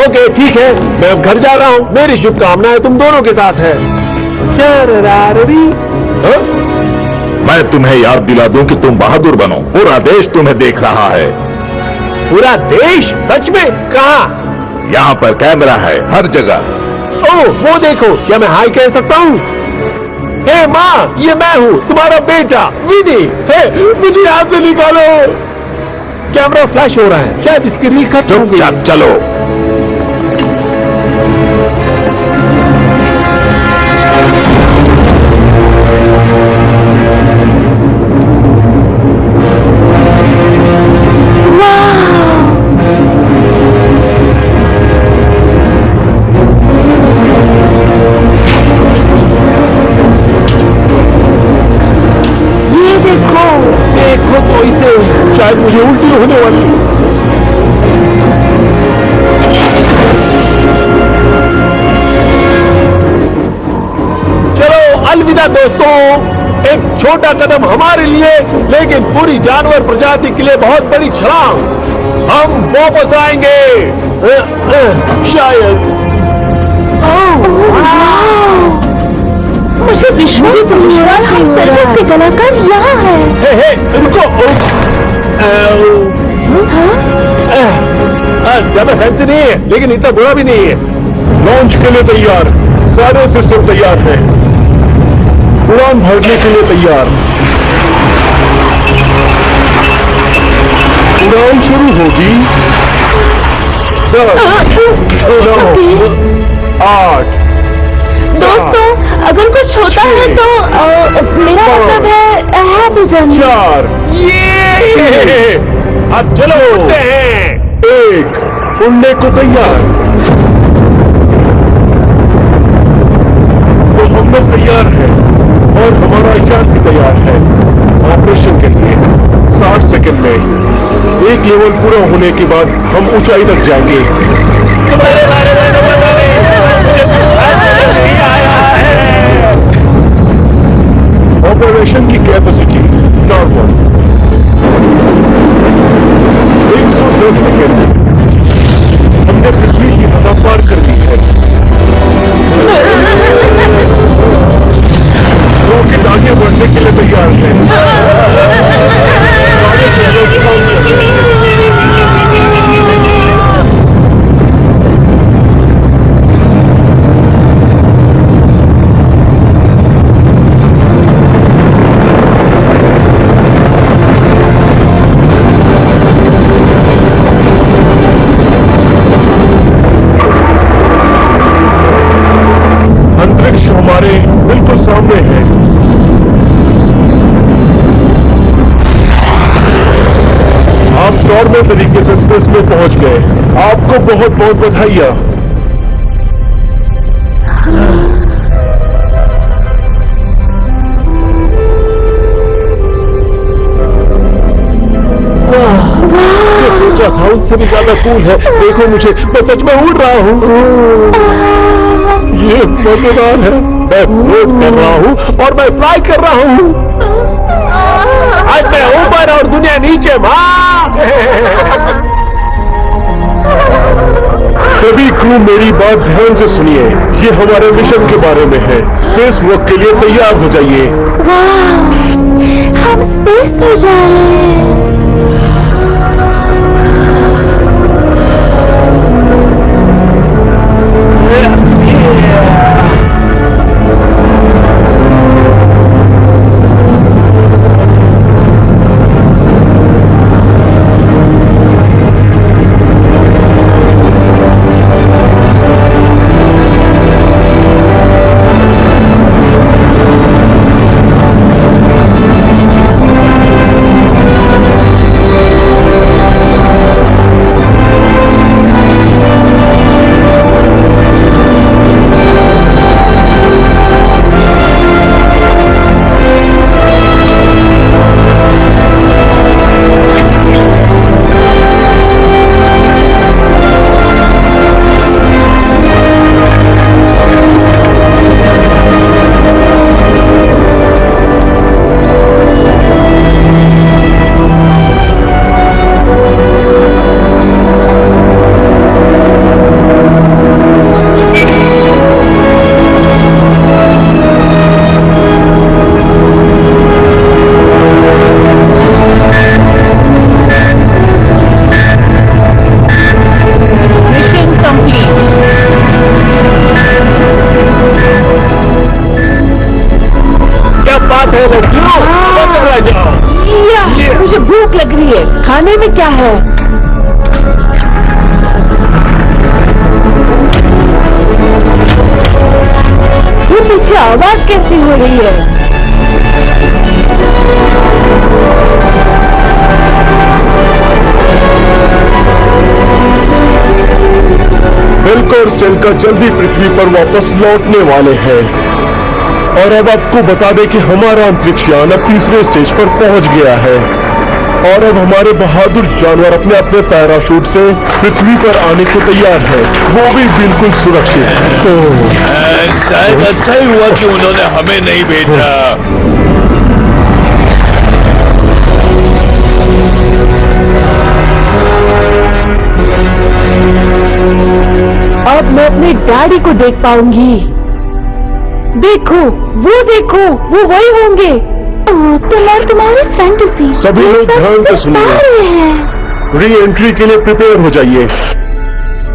Speaker 2: ओके ठीक है, मैं अब घर जा रहा हूँ। मेरी शुभकामनाएं तुम दोनों के साथ है। हाँ?
Speaker 6: मैं तुम्हें याद दिला दूं कि तुम बहादुर बनो। पूरा देश तुम्हें देख रहा है।
Speaker 2: पूरा देश? सच में? कहाँ?
Speaker 6: यहाँ पर कैमरा है हर जगह।
Speaker 2: ओह वो देखो, क्या मैं हाय कह सकता हूँ? हे माँ, ये मैं हूँ, तुम्हारा बेटा विनी। हे मुझे यहाँ से निकालो। कैमरा फ्लैश हो रहा है, शायद इसकी रील खत्म हो गई।
Speaker 6: चुपचाप चलो।
Speaker 2: देखो तो इसे, शायद मुझे उल्टी होने वाली। चलो अलविदा दोस्तों। एक छोटा कदम हमारे लिए, लेकिन पूरी जानवर प्रजाति के लिए बहुत बड़ी छलांग। हम वापस आएंगे शायद।
Speaker 1: मुझे विश्वास नहीं हो रहा हम सर्कस के कलाकार यहाँ है।
Speaker 2: हे रुको। ज्यादा फैंसी नहीं है, लेकिन इतना बुरा भी नहीं है। लॉन्च के लिए तैयार, सारे सिस्टम तैयार हैं। उड़ान भरने के लिए तैयार। उड़ान शुरू होगी। 10, 9, 8।
Speaker 1: दोस्तों अगर कुछ होता है तो मेरा मतलब है तो जानिए।
Speaker 2: 4। ये अब चलो उड़ते हैं। 1 उड़ने को तैयार। तो हम लोग तैयार हैं और हमारा यान भी तैयार है ऑपरेशन के लिए। 60 सेकंड में एक लेवल पूरा होने के बाद हम ऊंचाई तक जाएंगे। ऑपरेशन की कैपेसिटी नॉर्मल 110 सेकेंड। हमने पृथ्वी की सतह पार कर ली है। रॉकेट आगे बढ़ने के लिए तैयार है। अंतरिक्ष हमारे बिल्कुल सामने है। आप नॉर्मल तरीके से स्पेस में पहुंच गए। आपको बहुत बहुत बधाइयां। जो सोचा था उससे भी ज्यादा कूल है। देखो मुझे, मैं सच में उड़ रहा हूँ। ये मजेदार है। मैं फ्लोट कर रहा हूँ और मैं फ्लाई कर रहा हूँ। आज मैं ऊपर और दुनिया नीचे। माँ सभी क्रू मेरी बात ध्यान से सुनिए। ये हमारे मिशन के बारे में है। स्पेस वॉक के लिए तैयार हो जाइए।
Speaker 1: वाह, हम स्पेस में जा रहे हैं।
Speaker 2: अंदर आ जाओ।
Speaker 3: मुझे भूख लग रही है, खाने में क्या है? ये पीछे आवाज कैसी हो रही है?
Speaker 4: बिल्कुल और स्टेल्का जल्दी पृथ्वी पर वापस लौटने वाले हैं। और अब आपको बता दें कि हमारा अंतरिक्ष यान अब तीसरे स्टेज पर पहुंच गया है और अब हमारे बहादुर जानवर अपने अपने पैराशूट से पृथ्वी पर आने को तैयार है, वो भी बिल्कुल सुरक्षित। तो
Speaker 5: शायद अच्छा ही हुआ कि उन्होंने हमें नहीं भेजा।
Speaker 3: अब मैं अपने डैडी को देख पाऊंगी। देखो, वो वही होंगे।
Speaker 1: तो मैं तुम्हारी फैंटेसी
Speaker 4: सभी लोग ध्यान से सुनिए। री एंट्री के लिए प्रिपेयर हो जाइए।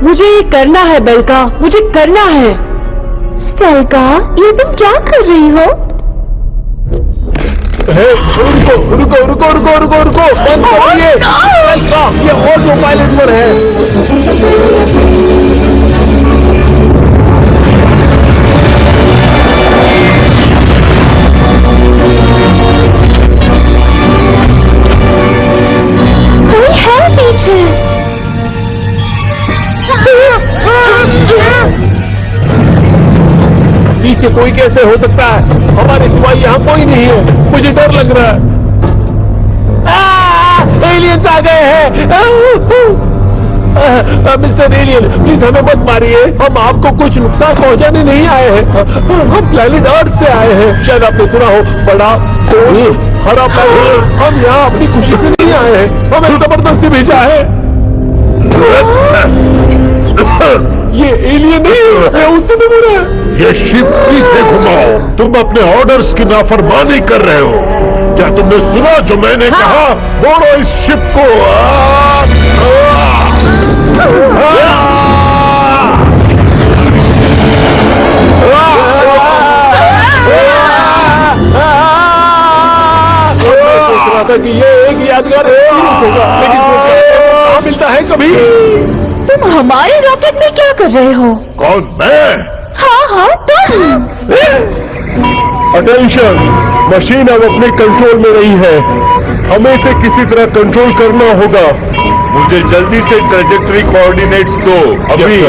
Speaker 3: मुझे ये करना है बेलका, मुझे करना है।
Speaker 1: स्टेल्का, ये तुम क्या कर रही हो?
Speaker 2: रुको बंद करिए। ये ऑटो पायलट पर है।
Speaker 1: कोई है पीछे।
Speaker 2: पीछे कोई कैसे हो सकता है? हमारे सिवाय यहाँ कोई नहीं है। मुझे डर लग रहा है। एलियंस आ गए हैं। मिस्टर एलियन, प्लीज हमें मत मारिए। हम आपको कुछ नुकसान पहुंचाने नहीं आए हैं। हम प्लेनेट अर्थ से आए हैं। शायद आपने सुना हो, बड़ा ठोस हरा प्लेनेट। हम यहाँ अपनी खुशी से नहीं आए हैं, हमें जबरदस्ती भेजा है। ये एलियन नहीं है, उससे भी बुरा है।
Speaker 5: ये शिप पीछे घुमाओ। तुम अपने ऑर्डर्स की नाफरमानी कर रहे हो। क्या तुमने सुना जो मैंने कहा? मोड़ो इस शिप को।
Speaker 2: सोच रहा था कि ये एक यादगार होगा, लेकिन कहाँ मिलता है कभी।
Speaker 1: तुम हमारे रॉकेट में क्या कर रहे हो?
Speaker 5: कौन? मैं?
Speaker 1: हाँ तुम।
Speaker 4: अटेंशन, मशीन अब अपने कंट्रोल में नहीं है। हमें इसे किसी तरह कंट्रोल करना होगा।
Speaker 5: मुझे जल्दी से ट्रेजेक्टरी कोऑर्डिनेट्स दो अभी।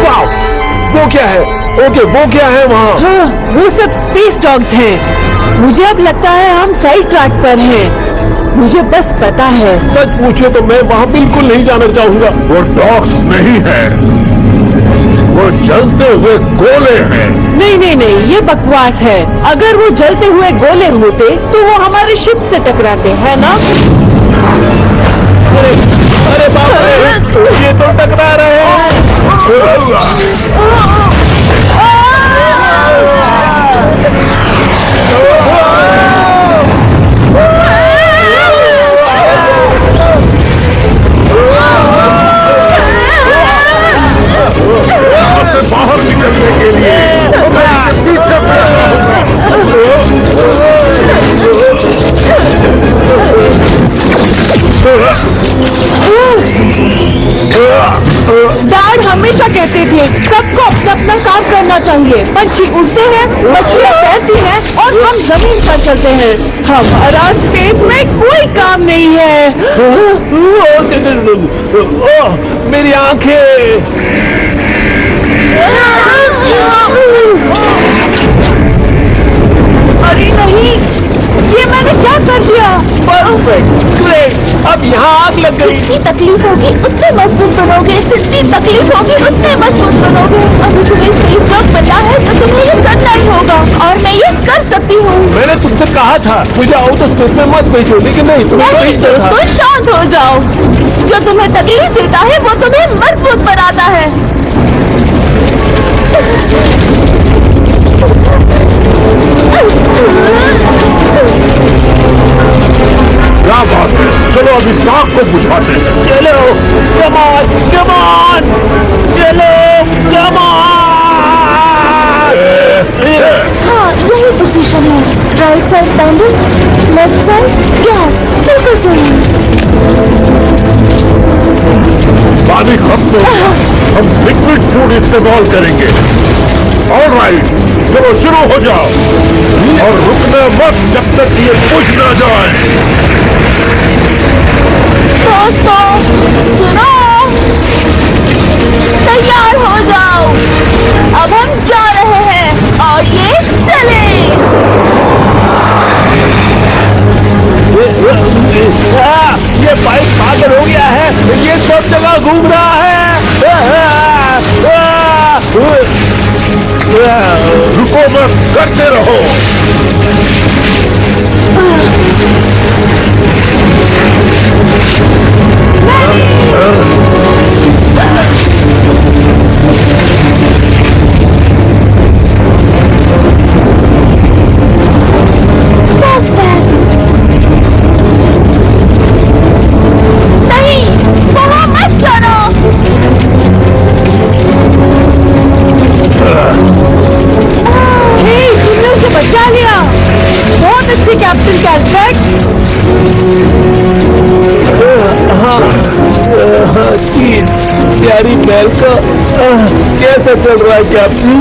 Speaker 2: वाह, वो क्या है? ओके, वो क्या है वहाँ?
Speaker 3: हाँ, वो सब स्पेस डॉग्स हैं। मुझे अब लगता है हम सही ट्रैक पर हैं। मुझे बस पता है।
Speaker 2: सच पूछे तो मैं वहाँ बिल्कुल नहीं जाना चाहूंगा।
Speaker 5: वो डॉग्स नहीं है, वो जलते हुए गोले हैं।
Speaker 3: नहीं, ये बकवास है। अगर वो जलते हुए गोले होते तो वो हमारे शिप से टकराते, है ना?
Speaker 2: अरे बाप रे, ये तो टकरा रहे हैं।
Speaker 5: बाहर निकलने के लिए पीछे
Speaker 3: डैड हमेशा कहते थे सबको अपना अपना काम करना चाहिए। पंछी उड़ते हैं, मछलियाँ तैरती हैं और हम जमीन पर चलते हैं। हमारा स्पेस में कोई काम नहीं है।
Speaker 2: मेरी आंखें।
Speaker 3: अरे नहीं, ये मैंने क्या कर दिया?
Speaker 2: Perfect, great. अब यहाँ आग लग गई।
Speaker 1: जितनी तकलीफ होगी उतने मजबूत बनोगे, जितनी तकलीफ होगी उतने मजबूत बनोगे। अभी तुम्हें स्पेस डॉग बनना है तो तुम्हें ये करना ही होगा, और मैं ये कर सकती हूँ।
Speaker 2: मैंने तुमसे कहा था मुझे आउटर स्पेस में मत भेजो, लेकिन नहीं, तुम्हें
Speaker 1: नहीं
Speaker 2: भेजना था।
Speaker 1: दोस्तों, शांत हो जाओ। जो तुम्हें तकलीफ देता है वो तुम्हें मजबूत बनाता है।
Speaker 5: क्या बात है? चलो अभी आग को बुझाते हैं।
Speaker 2: चलो, come on,
Speaker 1: side pedal, left side gas, बिल्कुल सही।
Speaker 5: पानी खत्म हो गया, हम लिक्विड फूड इस्तेमाल करेंगे। ऑलराइट, चलो शुरू हो जाओ और रुकना मत जब तक ये बुझ ना जाए।
Speaker 1: दोस्तों सुनो, तैयार हो जाओ, अब हम जा रहे हैं और ये चले।
Speaker 2: ये पाइप पागल हो गया है, ये सब जगह घूम रहा है।
Speaker 5: रुको मत, करते रहो।
Speaker 1: नहीं, वहाँ मत चलो। तुमने उसे बचा लिया, बहुत अच्छी कैप्टन कैल्कुलेट।
Speaker 2: प्यारी महल का कैसा चल रहा है कैप्टन?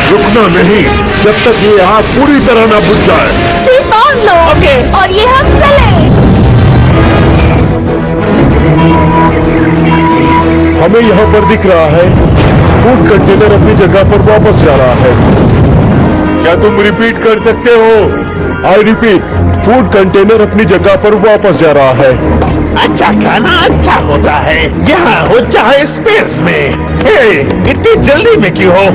Speaker 5: रुकना नहीं जब तक ये आग पूरी तरह ना बुझ जाए।
Speaker 1: सीट बांध लो और ये हम चले।
Speaker 5: हमें यहाँ पर दिख रहा है फूड कंटेनर अपनी जगह पर वापस जा रहा है। क्या तुम रिपीट कर सकते हो? आई रिपीट, फूड कंटेनर अपनी जगह पर वापस जा रहा है।
Speaker 4: अच्छा खाना अच्छा होता है, यहाँ हो चाहे स्पेस में। हे, इतनी जल्दी में क्यों हो?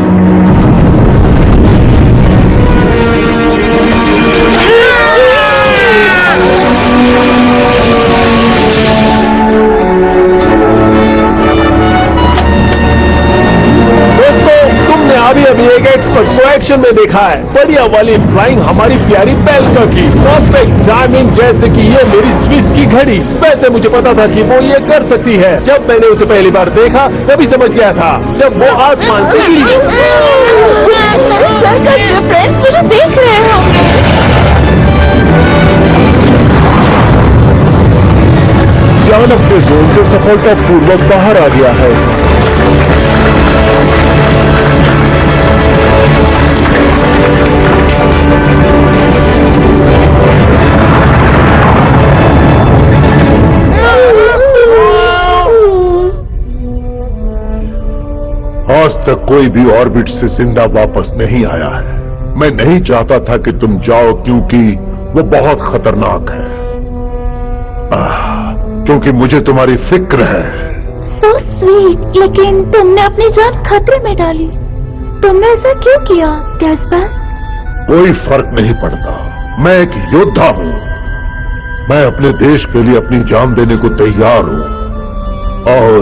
Speaker 2: अभी एक एक्सपर्ट को एक्शन में देखा है। बढ़िया वाली फ्लाइंग हमारी प्यारी बेल्का की परफेक्ट टाइमिंग, जैसे कि ये मेरी स्विस की घड़ी। वैसे मुझे पता था कि वो ये कर सकती है। जब मैंने उसे पहली बार देखा तभी समझ गया था, जब वो आसमान से गिरी।
Speaker 1: फ्रेंड्स मुझे देख रहे होंगे।
Speaker 5: जान अपने जोन से सफलतापूर्वक बाहर आ गया है। आज तक कोई भी ऑर्बिट से जिंदा वापस नहीं आया है। मैं नहीं चाहता था कि तुम जाओ, क्योंकि वो बहुत खतरनाक है। क्योंकि मुझे तुम्हारी फिक्र है।
Speaker 1: So sweet, लेकिन तुमने अपनी जान खतरे में डाली। तुमने ऐसा क्यों किया कैस्पर?
Speaker 5: कोई फर्क नहीं पड़ता, मैं एक योद्धा हूँ। मैं अपने देश के लिए अपनी जान देने को तैयार हूँ, और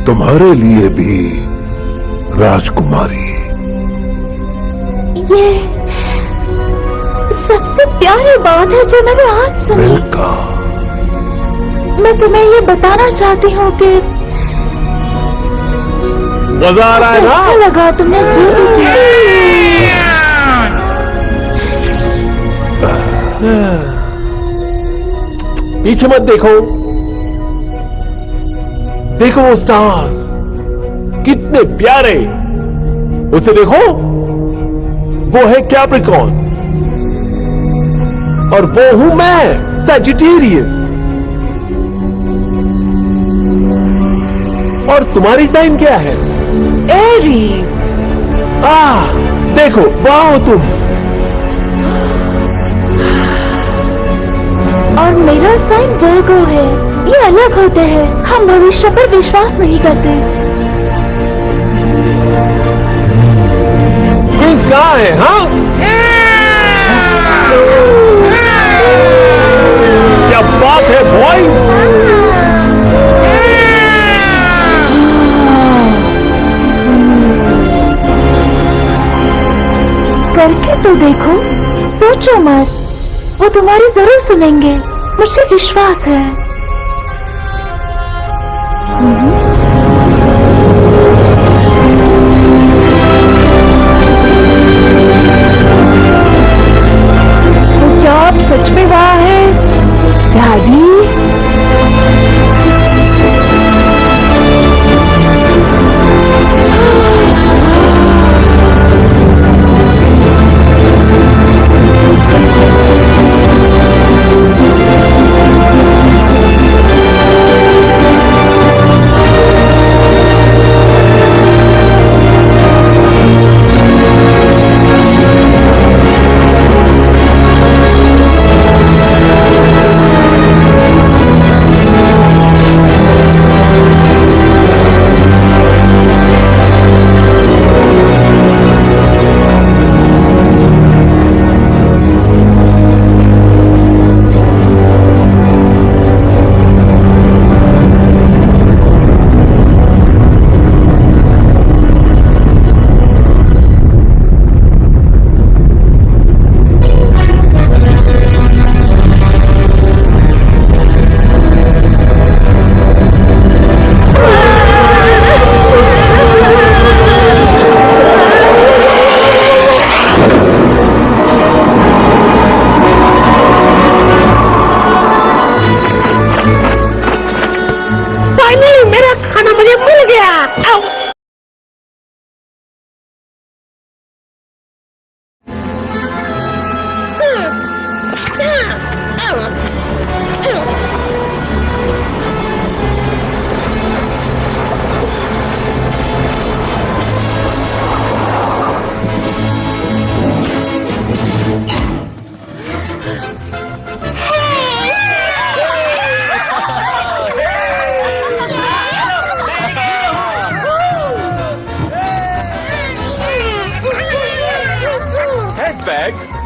Speaker 5: तुम्हारे लिए भी राजकुमारी।
Speaker 1: ये सबसे प्यारी बात है जो मैंने आज सुनी।
Speaker 5: बेल्का,
Speaker 1: मैं तुम्हें ये बताना चाहती हूँ कि
Speaker 2: मजा आ रहा है ना?
Speaker 1: अच्छा लगा तुमने जो भी किया।
Speaker 2: पीछे मत देखो, देखो वो स्टार्स कितने प्यारे। उसे देखो, वो है कैप्रिकॉर्न और वो हूं मैं, सजिटेरियस। और तुम्हारी साइन क्या है?
Speaker 1: एरीज।
Speaker 2: देखो वहां हो तुम।
Speaker 1: और मेरा साइन वर्गो है। ये अलग होते हैं, हम भविष्य पर विश्वास नहीं करते।
Speaker 2: प्रिंस कहाँ है? हाँ, क्या बात है बॉय।
Speaker 1: करके तो देखो, सोचो मत, वो तुम्हारी जरूर सुनेंगे, मुझे विश्वास है।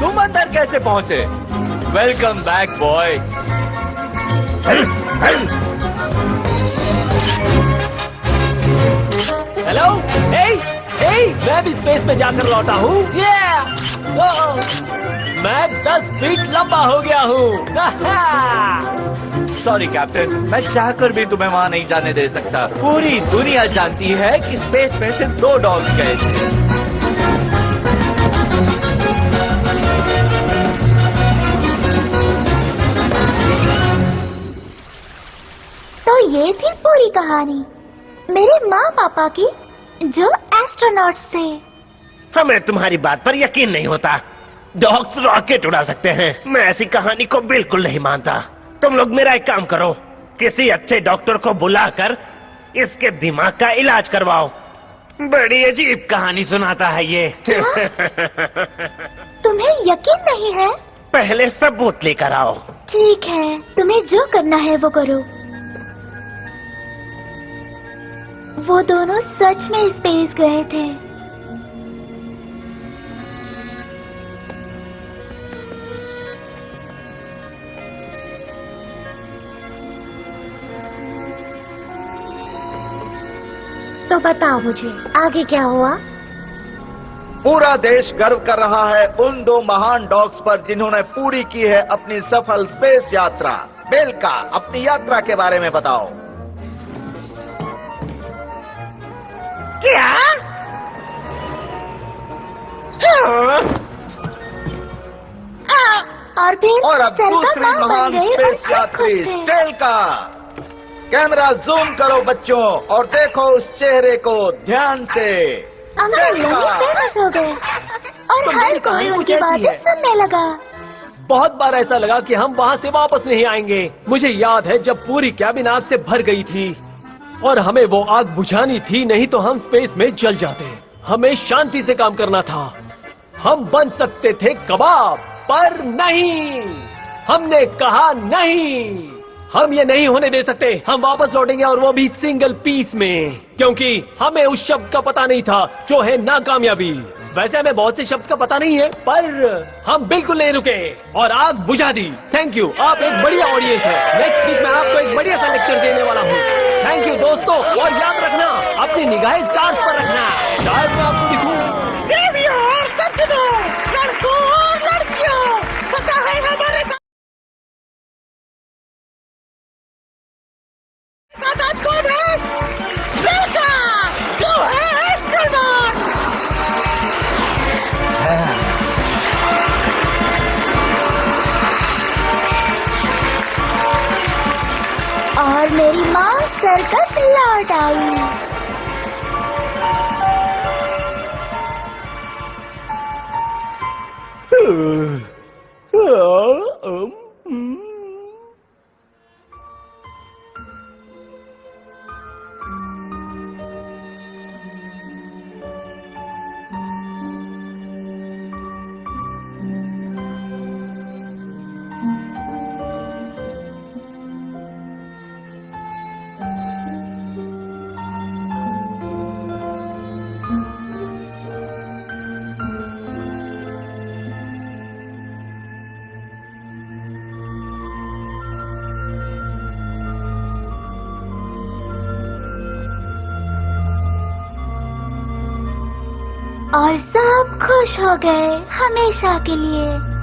Speaker 7: तुम अंदर कैसे पहुंचे? Welcome back boy. हेलो, मैं भी स्पेस में जाकर लौटा हूँ। मैं 10 फीट लंबा हो गया हूँ। सॉरी कैप्टन, मैं चाहकर भी तुम्हें वहाँ नहीं जाने दे सकता। पूरी दुनिया जानती है कि स्पेस में सिर्फ 2 डॉग्स गए थे।
Speaker 1: तो ये थी पूरी कहानी मेरे माँ पापा की, जो एस्ट्रोनॉट्स थे।
Speaker 8: हमें तुम्हारी बात पर यकीन नहीं होता। डॉग्स रॉकेट उड़ा सकते हैं। मैं ऐसी कहानी को बिल्कुल नहीं मानता। तुम लोग मेरा एक काम करो, किसी अच्छे डॉक्टर को बुलाकर इसके दिमाग का इलाज करवाओ। बड़ी अजीब कहानी सुनाता है ये।
Speaker 1: तुम्हें यकीन नहीं है?
Speaker 8: पहले सबूत लेकर आओ।
Speaker 1: ठीक है, तुम्हें जो करना है वो करो। वो दोनों सच में स्पेस गए थे। तो बताओ मुझे आगे क्या हुआ?
Speaker 7: पूरा देश गर्व कर रहा है उन 2 महान डॉग्स पर जिन्होंने पूरी की है अपनी सफल स्पेस यात्रा। बेलका, अपनी यात्रा के बारे में बताओ।
Speaker 8: क्या?
Speaker 1: और फिर
Speaker 7: और अब
Speaker 1: चलकर
Speaker 7: दूसरी
Speaker 1: माँ बन
Speaker 7: महान
Speaker 1: गई
Speaker 7: स्पेस
Speaker 1: और सब खुश
Speaker 7: यात्री
Speaker 1: थे।
Speaker 7: स्टेलका। कैमरा जूम करो बच्चों और देखो उस चेहरे को ध्यान से।
Speaker 1: अंकल
Speaker 7: स्टेलका।
Speaker 1: फेमस हो गए और
Speaker 8: तो
Speaker 1: हर
Speaker 8: मेरी
Speaker 1: कोई
Speaker 8: कहानी
Speaker 1: उनकी
Speaker 8: कैसी
Speaker 1: बातें
Speaker 8: है?
Speaker 1: सुनने लगा।
Speaker 2: बहुत बार ऐसा लगा कि हम वहाँ से वापस नहीं आएंगे। मुझे याद है जब पूरी कैबिन आग से भर गई थी और हमें वो आग बुझानी थी, नहीं तो हम स्पेस में जल जाते। हमें शांति से काम करना था। हम बन सकते थे कबाब, पर नहीं। हमने कहा नहीं, हम ये नहीं होने दे सकते। हम वापस लौटेंगे और वो भी सिंगल पीस में, क्योंकि हमें उस शब्द का पता नहीं था जो है नाकामयाबी। वैसे हमें बहुत से शब्द का पता नहीं है, पर हम बिल्कुल नहीं रुके और आग बुझा दी। थैंक यू, आप एक बढ़िया ऑडियंस है। नेक्स्ट वीक मैं आपको एक बढ़िया सा लेक्चर देने वाला हूँ। थैंक यू दोस्तों, और याद रखना अपनी निगाहें स्टार्स पर रखना। शायद मैं आपको दिखूं।
Speaker 3: देवियों और सज्जनों, लड़कों और लड़कियों, पता है हमारे साथ आज कौन है? बेलका, जो है एस्ट्रोनॉट।
Speaker 1: और मेरी माँ सर्कस लौट आई। और सब खुश हो गए हमेशा के लिए।